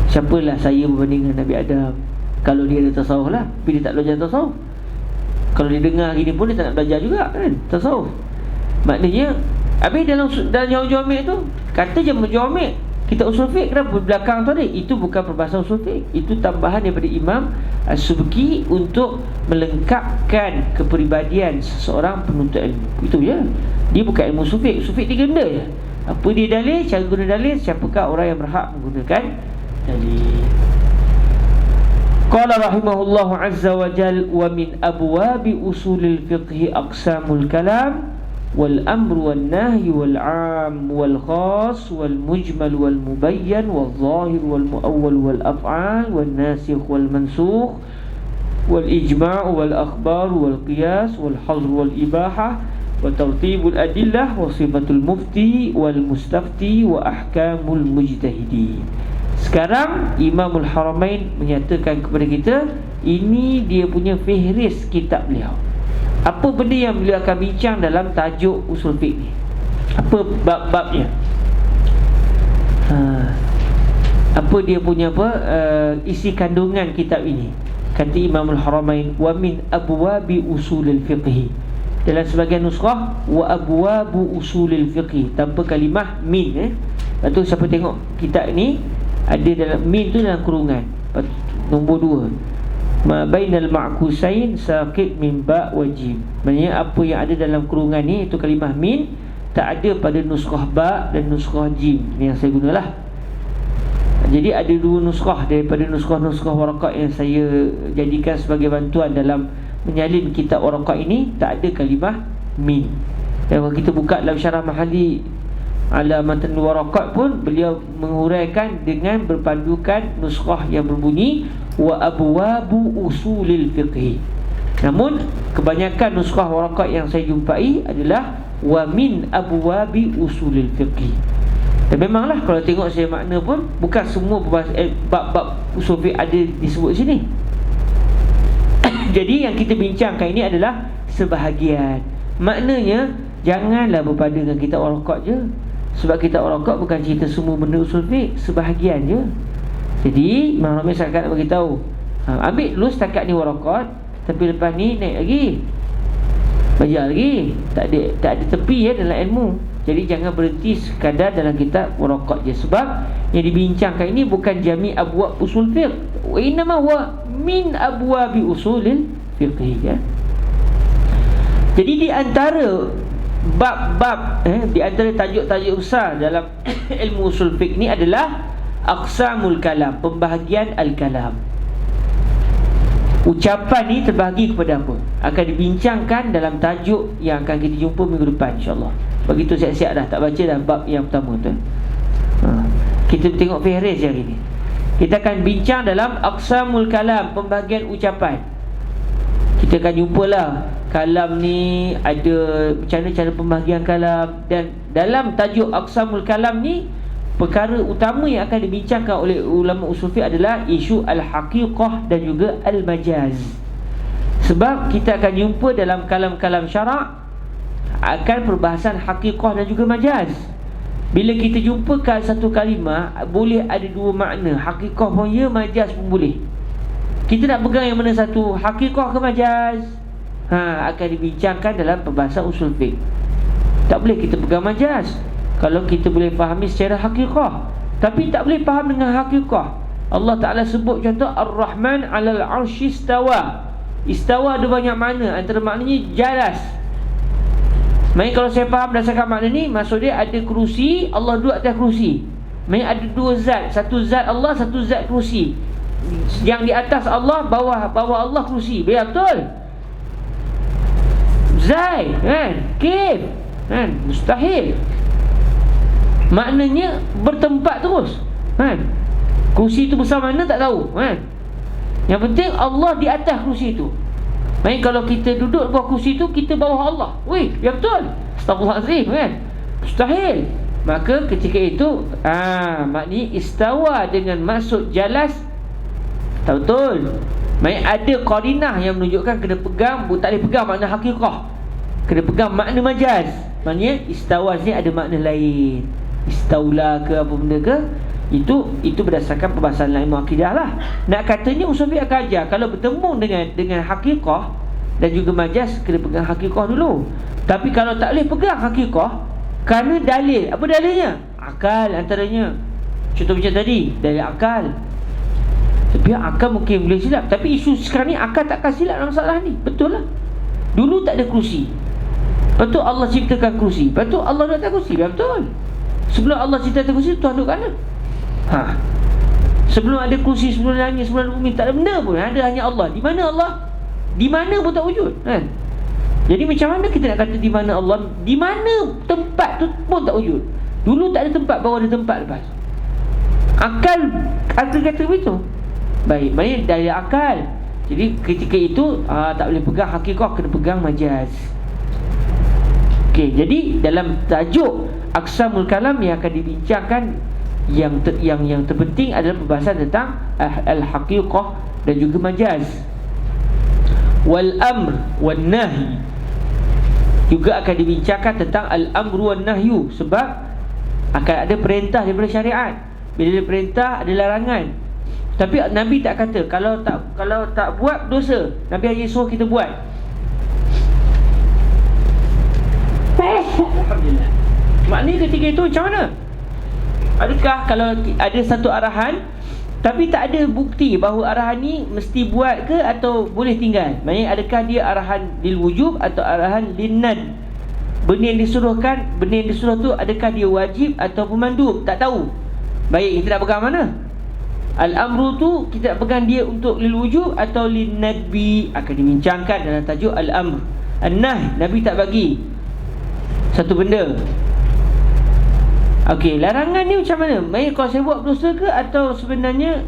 Siapalah saya berbanding dengan Nabi Adam? Kalau dia ada tasawuf lah, tapi dia tak belajar tasawuf. Kalau dia dengar gini pun dia tak nak belajar juga kan, tasawuf. Maknanya, habis dalam Jawami' tu kata Jawami' kita usul fiqh, kenapa belakang tu ada? Itu bukan perbahasan usul fiqh, itu tambahan daripada Imam As-Subki untuk melengkapkan kepribadian seseorang penuntut ilmu. Itu je. Dia bukan ilmu usul fiqh. Usul fiqh 3 benda je. Apa dia dalil, cara guna dalil, siapakah orang yang berhak menggunakan dalil. Qala rahimahullahu azza wa jal, wa min abwabi usulil fiqhi aqsamul kalam wal amru wal nahyi wal am wal khas wal mujmal wal mubayyan wal zahir wal muawwal wal af'al wal nasikh wal mansukh wal ijma' wal akhbar wal qiyas wal hazr wal ibahah wa tartibul adillah wa sifatul mufti wal mustafti wa ahkamul mujtahidi. Sekarang Imamul Haramain menyatakan kepada kita, ini dia punya fihris kitab beliau. Apa benda yang beliau akan bincang dalam tajuk usul fiqh ni? Apa bab-babnya? Apa dia punya isi kandungan kitab ini? Kata Imamul Haramain, wa min abwabi usulil fiqh. Dalam sebagian nuskhah, wa abwabu usulil fiqh tanpa kalimah min. Lepas tu siapa tengok kitab ni, ada dalam min tu dalam kurungan. Nombor 2, ma bainal ma'kusain saqit min ba' wa jim. Maksudnya apa yang ada dalam kurungan ni, itu kalimah min, tak ada pada nuskhah ba' dan nuskhah jim. Ni yang saya gunalah. Jadi ada 2 nuskhah daripada nuskhah-nuskhah Waraqat yang saya jadikan sebagai bantuan dalam menyalin kitab Waraqat ini, tak ada kalimah min. Dan kalau kita buka dalam syarah Mahali ala matan Waraqat pun, beliau menguraikan dengan berpandukan nuskhah yang berbunyi wa abwabu usulil fiqh. Namun kebanyakan nuskah waraqat yang saya jumpai adalah wa min abwabi usulil fiqh. Dan memanglah kalau tengok saya makna pun bukan semua bab-bab usul fiqh ada disebut sini. Jadi yang kita bincangkan ini adalah sebahagian. Maknanya janganlah berpada dengan kita waraqat je. Sebab kita waraqat bukan cerita semua benda usul fiqh, sebahagian je. Jadi Imam Ramli setakat nak beritahu, ambil dulu setakat ni waraqat, tapi lepas ni naik lagi, belajar lagi. Tak ada tepi ya dalam ilmu. Jadi jangan berhenti sekadar dalam kitab waraqat je. Sebab yang dibincangkan ini bukan jami' abwab usul fiqh, wa innama huwa min abwabi usulil fiqh ya. Jadi di antara bab-bab di antara tajuk-tajuk besar dalam ilmu usul fiqh ni adalah aqsamul kalam, pembahagian al-kalam. Ucapan ni terbahagi kepada apa? Akan dibincangkan dalam tajuk yang akan kita jumpa minggu depan insya-Allah. Begitu siap-siap dah, tak baca dah bab yang pertama tu. Kita tengok fihris hari ni. Kita akan bincang dalam aqsamul kalam, pembahagian ucapan. Kita akan jumpalah kalam ni ada macam mana cara pembahagian kalam. Dan dalam tajuk aqsamul kalam ni, perkara utama yang akan dibincangkan oleh ulama usul fiqh adalah isu al-haqiqah dan juga al-majaz. Sebab kita akan jumpa dalam kalam-kalam syarak akan perbahasan haqiqah dan juga majaz. Bila kita jumpakan satu kalimah, boleh ada dua makna, haqiqah pun ya, majaz pun boleh. Kita nak pegang yang mana satu, haqiqah ke majaz? Akan dibincangkan dalam perbahasan usul fiqh. Tak boleh kita pegang majaz kalau kita boleh fahami secara haqiqah, tapi tak boleh faham dengan haqiqah. Allah Ta'ala sebut contoh Ar-Rahman 'alal 'arsy istawa. Istawa ada banyak makna, antara maknanya jalas. Maksudnya kalau saya faham berdasarkan makna ni, maksud dia ada kerusi, Allah duduk atas kerusi. Maksudnya ada dua zat, satu zat Allah, satu zat kerusi. Yang di atas Allah, bawah Allah kerusi. Betul? Zai kan? Kif kan? Mustahil. Maknanya bertempat terus kan? Kerusi tu besar mana tak tahu kan? Yang penting Allah di atas kerusi tu. Maksudnya kalau kita duduk bawah kerusi tu, kita bawah Allah. Weh, ya betul. Astaghfirullahalazim kan? Mustahil. Maka ketika itu maknanya istawa dengan maksud jalas. Tak betul. Maksudnya ada qarinah yang menunjukkan kena pegang, tak boleh pegang makna haqiqah, kena pegang makna majaz. Maknanya istawa ni ada makna lain, istaula ke apa benda ke, itu berdasarkan perbahasan ilmu akidah lah. Nak katanya usul fiqh akan ajar kalau bertemu dengan haqiqah dan juga majaz, kena pegang haqiqah dulu. Tapi kalau tak boleh pegang haqiqah kerana dalil, apa dalilnya? Akal antaranya. Contoh macam tadi, dalil akal. Tapi akal mungkin boleh silap, tapi isu sekarang ni akal takkan silap dalam masalah ni. Betul lah. Dulu tak ada kerusi, lepas tu Allah ciptakan kerusi, lepas tu Allah duduk atas kerusi. Betul. Sebelum Allah ciptakan kerusi, Tuhan duduk kat mana? Sebelum ada kerusi, sebelum langit, sebelum bumi, tak ada benda pun. Ada hanya Allah. Di mana Allah? Di mana pun tak wujud kan? Jadi macam mana kita nak kata di mana Allah? Di mana tempat tu pun tak wujud. Dulu tak ada tempat, baru ada tempat lepas. Akal kata begitu. Baik, maknanya dari akal. Jadi ketika itu tak boleh pegang haqiqah, kena pegang majaz. Okey, jadi dalam tajuk aqsamul kalam yang akan dibincangkan, yang terpenting adalah pembahasan tentang al-haqiqah dan juga majaz. Wal amr wan nahy juga akan dibincangkan tentang al-amru wan nahyu, sebab akan ada perintah daripada syariat. Bila ada perintah, ada larangan. Tapi Nabi tak kata kalau tak buat dosa. Nabi hanya suruh kita buat. Alhamdulillah. Maknanya ketika itu macam mana? Adakah kalau ada satu arahan tapi tak ada bukti bahawa arahan ni mesti buat ke atau boleh tinggal? Maksudnya adakah dia arahan lil wujub atau arahan lin nad? Benda yang disuruh tu adakah dia wajib ataupun mandub? Tak tahu. Baik, kita nak pegang mana? Al-amru tu kita nak pegang dia untuk lil wujub atau lin nadbi, akan dibincangkan dalam tajuk al-amr. An-nahy, Nabi tak bagi satu benda. Okey, larangan ni macam mana? Maksudnya kalau saya buat berdosa ke, atau sebenarnya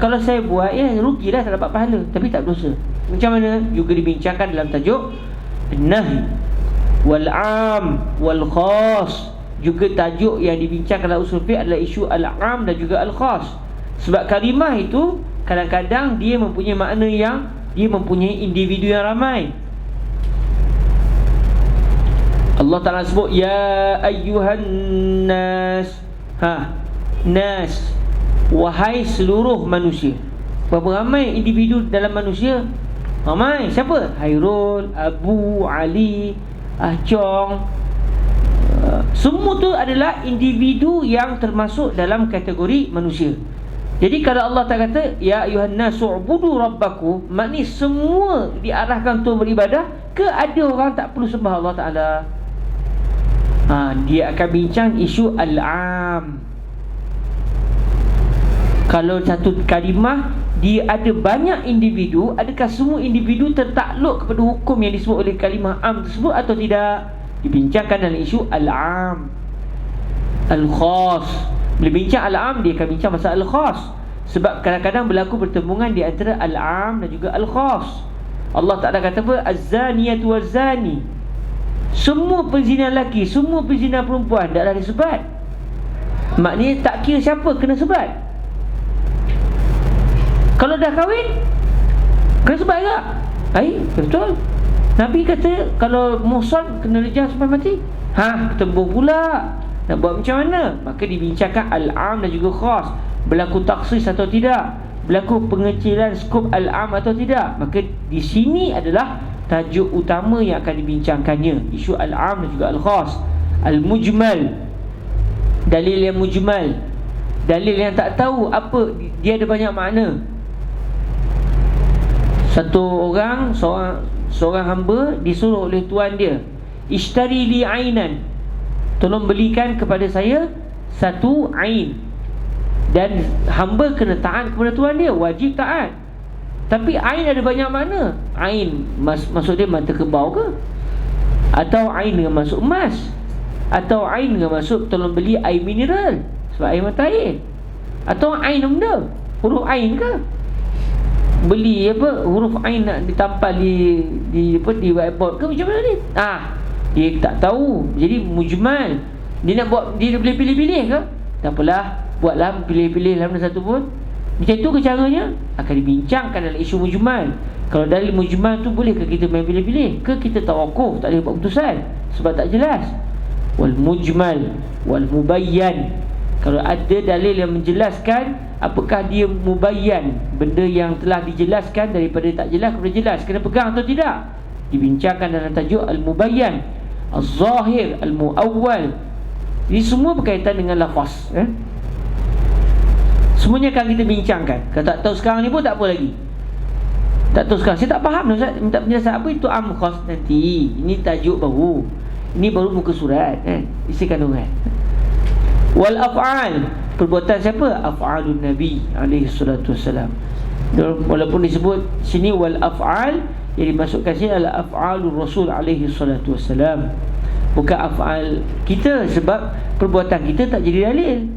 kalau saya buat rugilah, tak dapat pahala tapi tak berdosa. Macam mana? Juga dibincangkan dalam tajuk Nahi wal am wal khas. Juga tajuk yang dibincangkan dalam usul fiqh adalah isu al-am dan juga al-khas. Sebab kalimah itu kadang-kadang dia mempunyai makna yang dia mempunyai individu yang ramai. Allah Ta'ala sebut ya ayyuhan nas. Nas, wahai seluruh manusia. Berapa ramai individu dalam manusia? Ramai. Siapa? Hairul, Abu, Ali, Chong. Semua tu adalah individu yang termasuk dalam kategori manusia. Jadi kalau Allah Ta'ala kata ya ayuhan nas u'budu rabbakum, maknanya semua diarahkan untuk beribadah ke ada orang tak perlu sembah Allah Ta'ala? Dia akan bincang isu al-am. Kalau satu kalimah dia ada banyak individu, adakah semua individu tertakluk kepada hukum yang disebut oleh kalimah am tersebut atau tidak? Dibincangkan dalam isu al-am, al-khas. Bila bincang al-am, dia akan bincang pasal al-khas. Sebab kadang-kadang berlaku pertemuan di antara al-am dan juga al-khas. Allah Ta'ala kata apa? Az-zaniyatu waz-zani. Semua penzina lelaki, semua penzina perempuan taklah disebat. Maknanya tak kira siapa kena sebat. Kalau dah kahwin kena sebat tak? Betul. Nabi kata kalau muhsan kena rejam sampai mati. Tembung pula. Nak buat macam mana? Maka dibincangkan al-am dan juga khas. Berlaku taksis atau tidak? Berlaku pengecilan skop al-am atau tidak? Maka di sini adalah tajuk utama yang akan dibincangkannya, isu al-am dan juga al-khas. Al-mujmal, dalil yang mujmal, dalil yang tak tahu apa, dia ada banyak makna. Satu orang, seorang hamba disuruh oleh tuan dia, ishtari li ainan, tolong belikan kepada saya satu ain. Dan hamba kena taat kepada tuan dia, wajib taat. Tapi ain ada banyak makna. Ain maksud dia mata kebau ke? Atau ain dengan masuk emas? Atau ain dengan masuk tolong beli air mineral sebab air mata air? Atau ain benda? Huruf ain ke? Beli huruf ain nak ditampal di whiteboard ke macam mana ni? Dia tak tahu. Jadi mujmal. Dia nak buat, dia boleh pilih-pilih ke? Tak apalah, buatlah pilih-pilih dalam satu pun. Macam tu ke caranya? Akan dibincangkan dalam isu mujmal. Kalau dalil mujmal tu bolehkah kita main pilih-pilih? Ke kita tawakuf, tak boleh buat keputusan sebab tak jelas? Wal mujmal wal mubayyan. Kalau ada dalil yang menjelaskan, apakah dia mubayyan, benda yang telah dijelaskan daripada tak jelas kepada jelas, kena pegang atau tidak? Dibincangkan dalam tajuk al-mubayyan, az-zahir, al-muawwal. Ini semua berkaitan dengan lafaz. Semuanya akan kita bincangkan. Kalau tak tahu sekarang ni pun tak apa lagi. Tak tahu sekarang, saya tak faham Ustaz, minta penjelasan apa itu am khas nanti. Ini tajuk baru. Ini baru muka surat, isi kandungan. Wal af'al, perbuatan siapa? Af'alun Nabi alaihi salatu wassalam. Walaupun disebut sini wal af'al, yang dimasukkan sini adalah af'alur Rasul alaihi salatu wassalam, bukan af'al kita. Sebab perbuatan kita tak jadi dalil.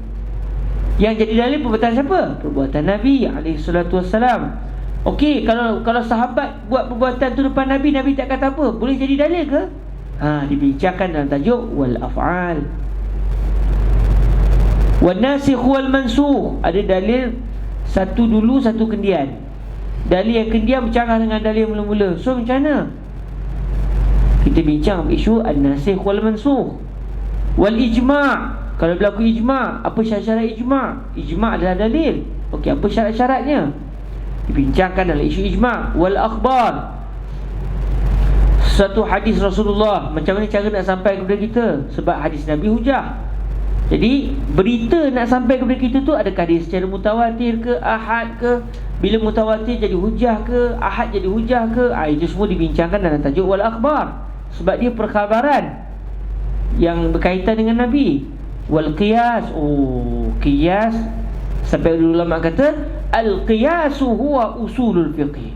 Yang jadi dalil perbuatan siapa? Perbuatan Nabi alaihi salatu wassalam. Okey, kalau sahabat buat perbuatan tu depan Nabi, Nabi tak kata apa, boleh jadi dalil ke? Dibincangkan dalam tajuk wal af'al. Wan nasikh wal mansukh, ada dalil satu dulu satu kemudian. Dalil yang kemudian bercanggah dengan dalil yang mula-mula. So macam mana? Kita bincang isu an-nasikh wal mansukh. Wal ijma', kalau berlaku ijma', apa syarat-syarat ijma'? Ijma' adalah dalil. Okey, apa syarat-syaratnya? Dibincangkan dalam isu ijma'. Wal akhbar, satu hadis Rasulullah, macam mana cara nak sampai kepada kita? Sebab hadis Nabi hujah. Jadi berita nak sampai kepada kita tu, adakah dia secara mutawatir ke, ahad ke? Bila mutawatir jadi hujah ke, ahad jadi hujah ke? Itu semua dibincangkan dalam tajuk wal akhbar. Sebab dia perkhabaran yang berkaitan dengan Nabi. Wal qiyas, qiyas, sampai ulama kata al-qiyasu huwa usulul fiqh.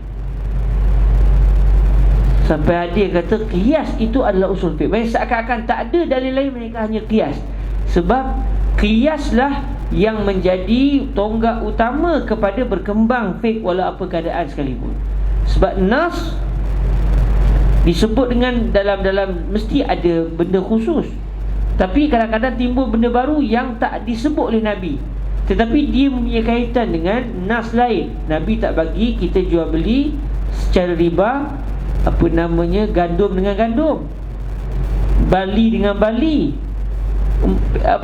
Sampai ada kata qiyas itu adalah usul fiqh. Maksudnya seakan-akan tak ada dalil lain, mereka hanya qiyas. Sebab qiyaslah yang menjadi tonggak utama kepada berkembang fiqh walau apa keadaan sekalipun. Sebab nas disebut dengan dalam mesti ada benda khusus. Tapi kadang-kadang timbul benda baru yang tak disebut oleh Nabi, tetapi dia mempunyai kaitan dengan nas lain. Nabi tak bagi kita jual beli secara riba, gandum dengan gandum, bali dengan bali,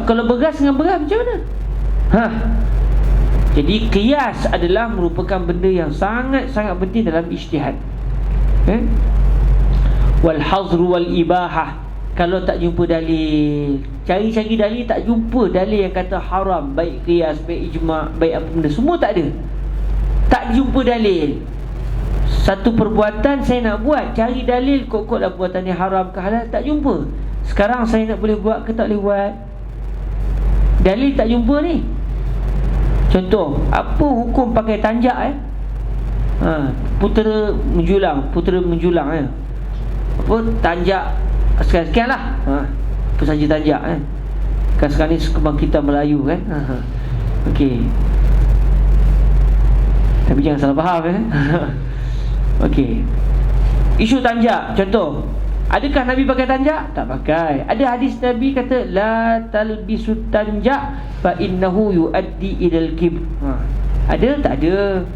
kalau beras dengan beras macam mana? Jadi qiyas adalah merupakan benda yang sangat-sangat penting dalam ijtihad. Wal hazru wal ibahah, kalau tak jumpa dalil, cari-cari dalil, tak jumpa dalil yang kata haram, baik qiyas, baik ijma', baik apa benda, semua tak ada. Tak jumpa dalil. Satu perbuatan saya nak buat, cari dalil, kok-koklah perbuatan ni haram ke halal, tak jumpa. Sekarang saya nak boleh buat ke tak boleh buat, dalil tak jumpa ni. Contoh, apa hukum pakai tanjak putera menjulang tanjak sekian-sekian lah. Apa saja tanjak kan sekarang ni kebangkitan Melayu kan. Okey, tapi jangan salah faham Okey, isu tanjak contoh, adakah Nabi pakai tanjak? Tak pakai. Ada hadis Nabi kata la talbisut tanjak fa innahu yuaddi ilal kibr. Ada? Tak ada.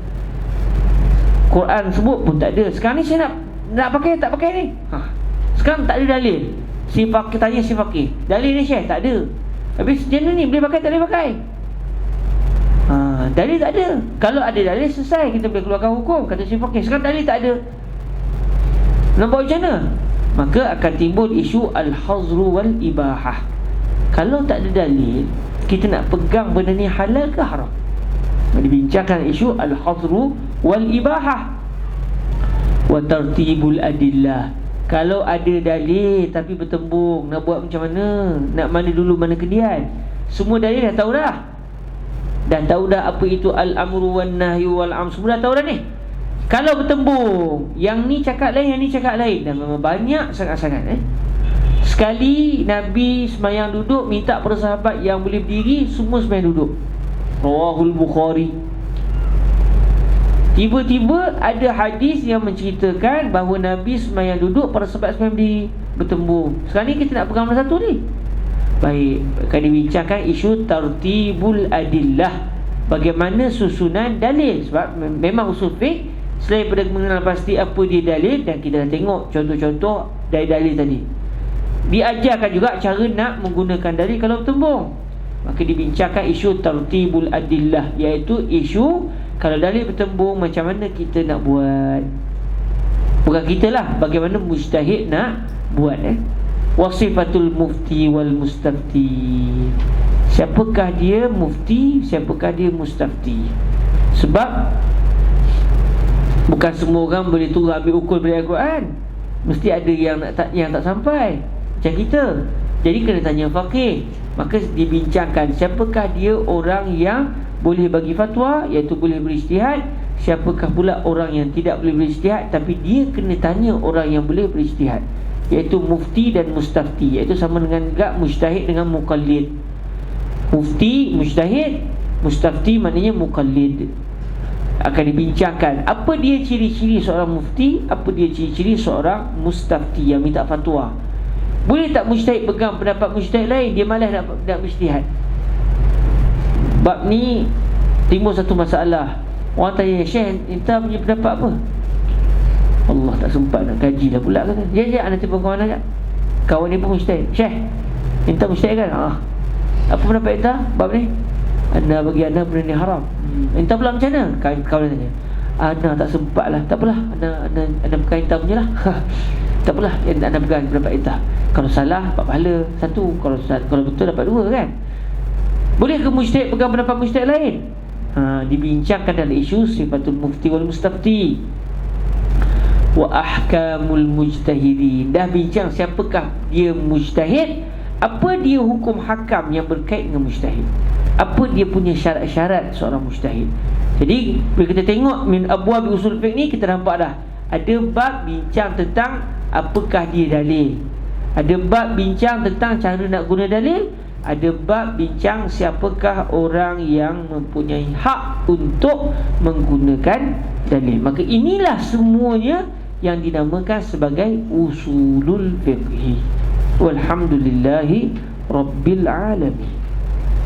Quran sebut pun tak ada. Sekarang ni saya nak pakai, tak pakai ni. Sekarang tak ada dalil. Si fakir tanya si fakir, dalil ni Syekh? Tak ada. Habis jenis ni boleh pakai tak boleh pakai? Dalil tak ada. Kalau ada dalil selesai, kita boleh keluarkan hukum, kata si fakir. Sekarang dalil tak ada, nak buat macam mana? Maka akan timbul isu al-hazru wal ibahah. Kalau tak ada dalil, kita nak pegang benda ni halal ke haram. Dibincangkan isu al-hazru wal ibahah. Wa tartibul adillah, kalau ada dalil tapi bertembung, nak buat macam mana, nak mana dulu mana kemudian. Semua dalil dah tahu dah. Dah tahu dah apa itu al-amru wan nahyu wal am, semua dah tahu dah ni. Kalau bertembung, yang ni cakap lain, yang ni cakap lain, dan memang banyak sangat-sangat Sekali Nabi semayang duduk, minta para sahabat yang boleh berdiri, semua semayang duduk. Rawahul Bukhari. Tiba-tiba ada hadis yang menceritakan bahawa Nabi semayang duduk, para sahabat semayang berdiri. Bertembung. Sekarang ni kita nak pegang mana satu ni? Baik, akan dibincangkan isu tartibul adillah, bagaimana susunan dalil. Sebab memang usul fiqh, selain daripada mengenal pasti apa dia dalil, dan kita dah tengok contoh-contoh dari dalil tadi, diajarkan juga cara nak menggunakan dalil kalau bertembung. Maka dibincangkan isu tartibul adillah, iaitu isu kalau dalil bertembung, macam mana kita nak buat. Bukan kita lah, bagaimana mujtahid nak buat. Wasifatul mufti wal mustafti, siapakah dia mufti, siapakah dia mustafti. Sebab bukan semua orang boleh turun ambil ukur dari Al-Quran. Mesti ada yang tak sampai, macam kita. Jadi kena tanya faqih. Maka dibincangkan siapakah dia orang yang boleh bagi fatwa, iaitu boleh berijtihad. Siapakah pula orang yang tidak boleh berijtihad, tapi dia kena tanya orang yang boleh berijtihad, iaitu mufti dan mustafti. Iaitu sama dengan juga mujtahid dengan muqallid. Mufti, mujtahid, mustafti maknanya muqallid. Akan dibincangkan apa dia ciri-ciri seorang mufti, apa dia ciri-ciri seorang mustafti yang minta fatwa. Boleh tak mujtahid pegang pendapat mujtahid lain, dia malas nak berijtihad. Bab ni timbul satu masalah. Orang tanya, Syekh, kita punya pendapat apa? Allah, tak sempat nak kaji lah pula kan. Ya, nanti pun kawan ajak. Kawan ni pun mujtahid. Syekh, kita mujtahid kan? Apa pendapat kita bab ni? Anda bagi anda benda ni haram. Entah pula macam mana? Kawan tanya, anda tak sempat lah. Tak apalah, anda pegang entah punya lah. Tak apalah, anda pegang pendapat entah. Kalau salah dapat pahala satu, kalau betul dapat dua kan. Boleh ke mujtahid pegang pendapat mujtahid lain? Dibincangkan dalam isu sifatul mufti wal mustafti wa ahkamul mujtahidin. Dah bincang siapakah dia mujtahid, apa dia hukum hakam yang berkait dengan mujtahid, apa dia punya syarat-syarat seorang mujtahid. Jadi bila kita tengok min abwab usul fiqh ni, kita nampak dah ada bab bincang tentang apakah dia dalil, ada bab bincang tentang cara nak guna dalil, ada bab bincang siapakah orang yang mempunyai hak untuk menggunakan dalil. Maka inilah semuanya yang dinamakan sebagai usulul fiqh. Walhamdulillahi rabbil alamin.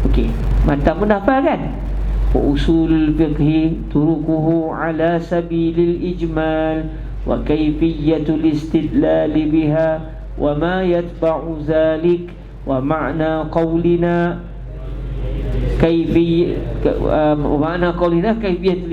Okey, mata menafal kan? Usulul fiqh turuquhu ala sabilil ijmal wa kayfiyatul istidlal biha wa ma yatba'u zalik wa ma'na qawlina kayfiyatul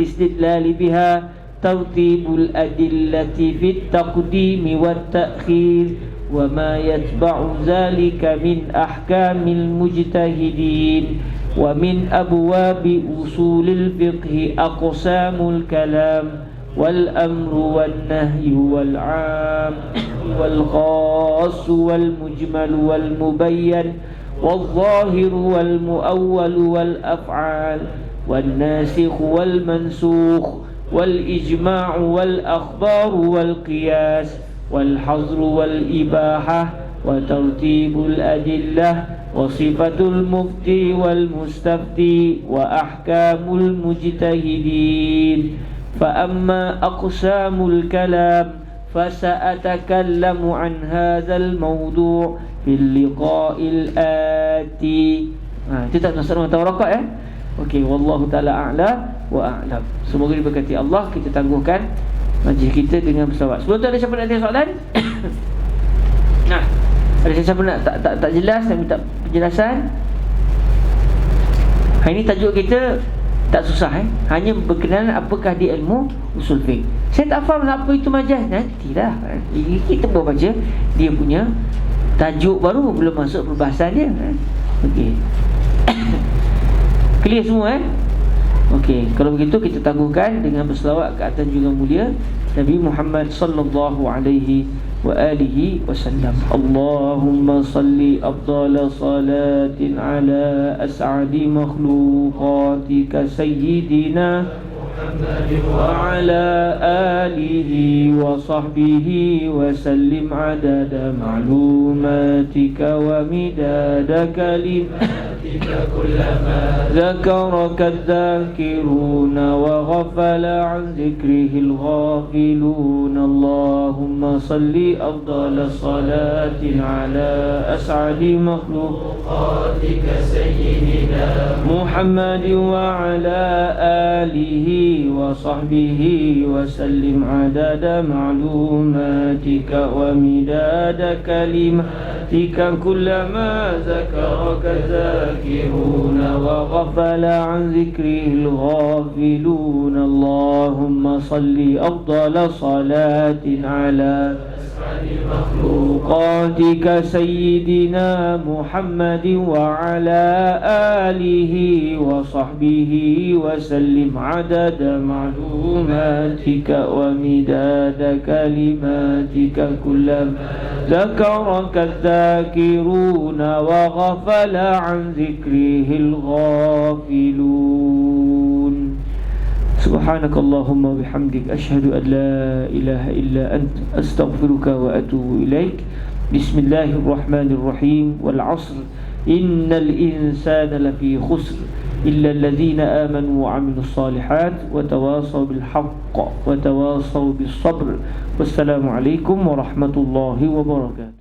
istidlal biha tartibul adillati fit taqdimi wat ta'khir wa ma yatba'u zalika min ahkamil mujtahidin wa min abwabi usulil fiqh aqsamul kalam wal amru wan nahyu wal 'am wal khass wal mujmal wal mubayyan wal zahir wal muawwal wal af'al wan nasikh wal mansukh wal ijma' wal akhbar wal qiyas wal hazr wal ibahah wa tartibul adillah wa sifatul mufti wal mustafti wa ahkamul mujtahidin. فأما أقسام الكلام فسأتكلم عن هذا الموضوع في اللقاء الآتي. Itu tak nasab mata warakat Okey, wallahu taala a'la wa a'lam. Semoga diberkati Allah. Kita tangguhkan majlis kita dengan berselawat. Sebelum tu ada siapa nak tanya soalan? Nah, ada siapa nak tak jelas, nak minta penjelasan? Hari ini tajuk kita tak susah hanya berkenalan apakah dia ilmu usul fiqh. Saya tak faham apa itu majaz. Nantilah kita baru baca dia punya tajuk baru, belum masuk perbahasan dia. Okey. Clear semua Okey, kalau begitu kita tangguhkan dengan berselawat ke atas junjungan mulia Nabi Muhammad sallallahu alaihi wa alihi wasallam. Allahumma salli afdala salatin ala as'adi makhluqatika sayyidina wa ala alihi wa sahbihi wa sallim adada ma'lumatika wa midada kalimatika kullama zakaraka dzakiruna wa ghafala an zikrihil ghafiluna. Allahumma salli afdala salatin ala as'adi makhluqatika sayyidina Muhammad wa ala alihi wa sahbihi wa sallim adada ma'lumatika wa midada kalimatika kullama zakaraka zakiruna wa ghafala an zikrihil ghafiluna. Allahumma salli afdala salatin ala makhluqatika sayyidina Muhammad wa ala alihi wa sahbihi wa sallim adada ma'lumatika wa midada kalimatika kullama zakaraka dzakiruna wa ghafala an zikrihil ghafilun. Subhanakallahumma bihamdik asyhadu an la ilaha illa anta astaghfiruka wa atubu ilaik. Bismillahirrahmanirrahim. Wal 'asr innal insana lafi khusr illa alladhina amanu wa 'amilus salihat wa tawasaw bil haqq wa tawasaw bis sabr. Wassalamu alaikum warahmatullahi wabarakatuh.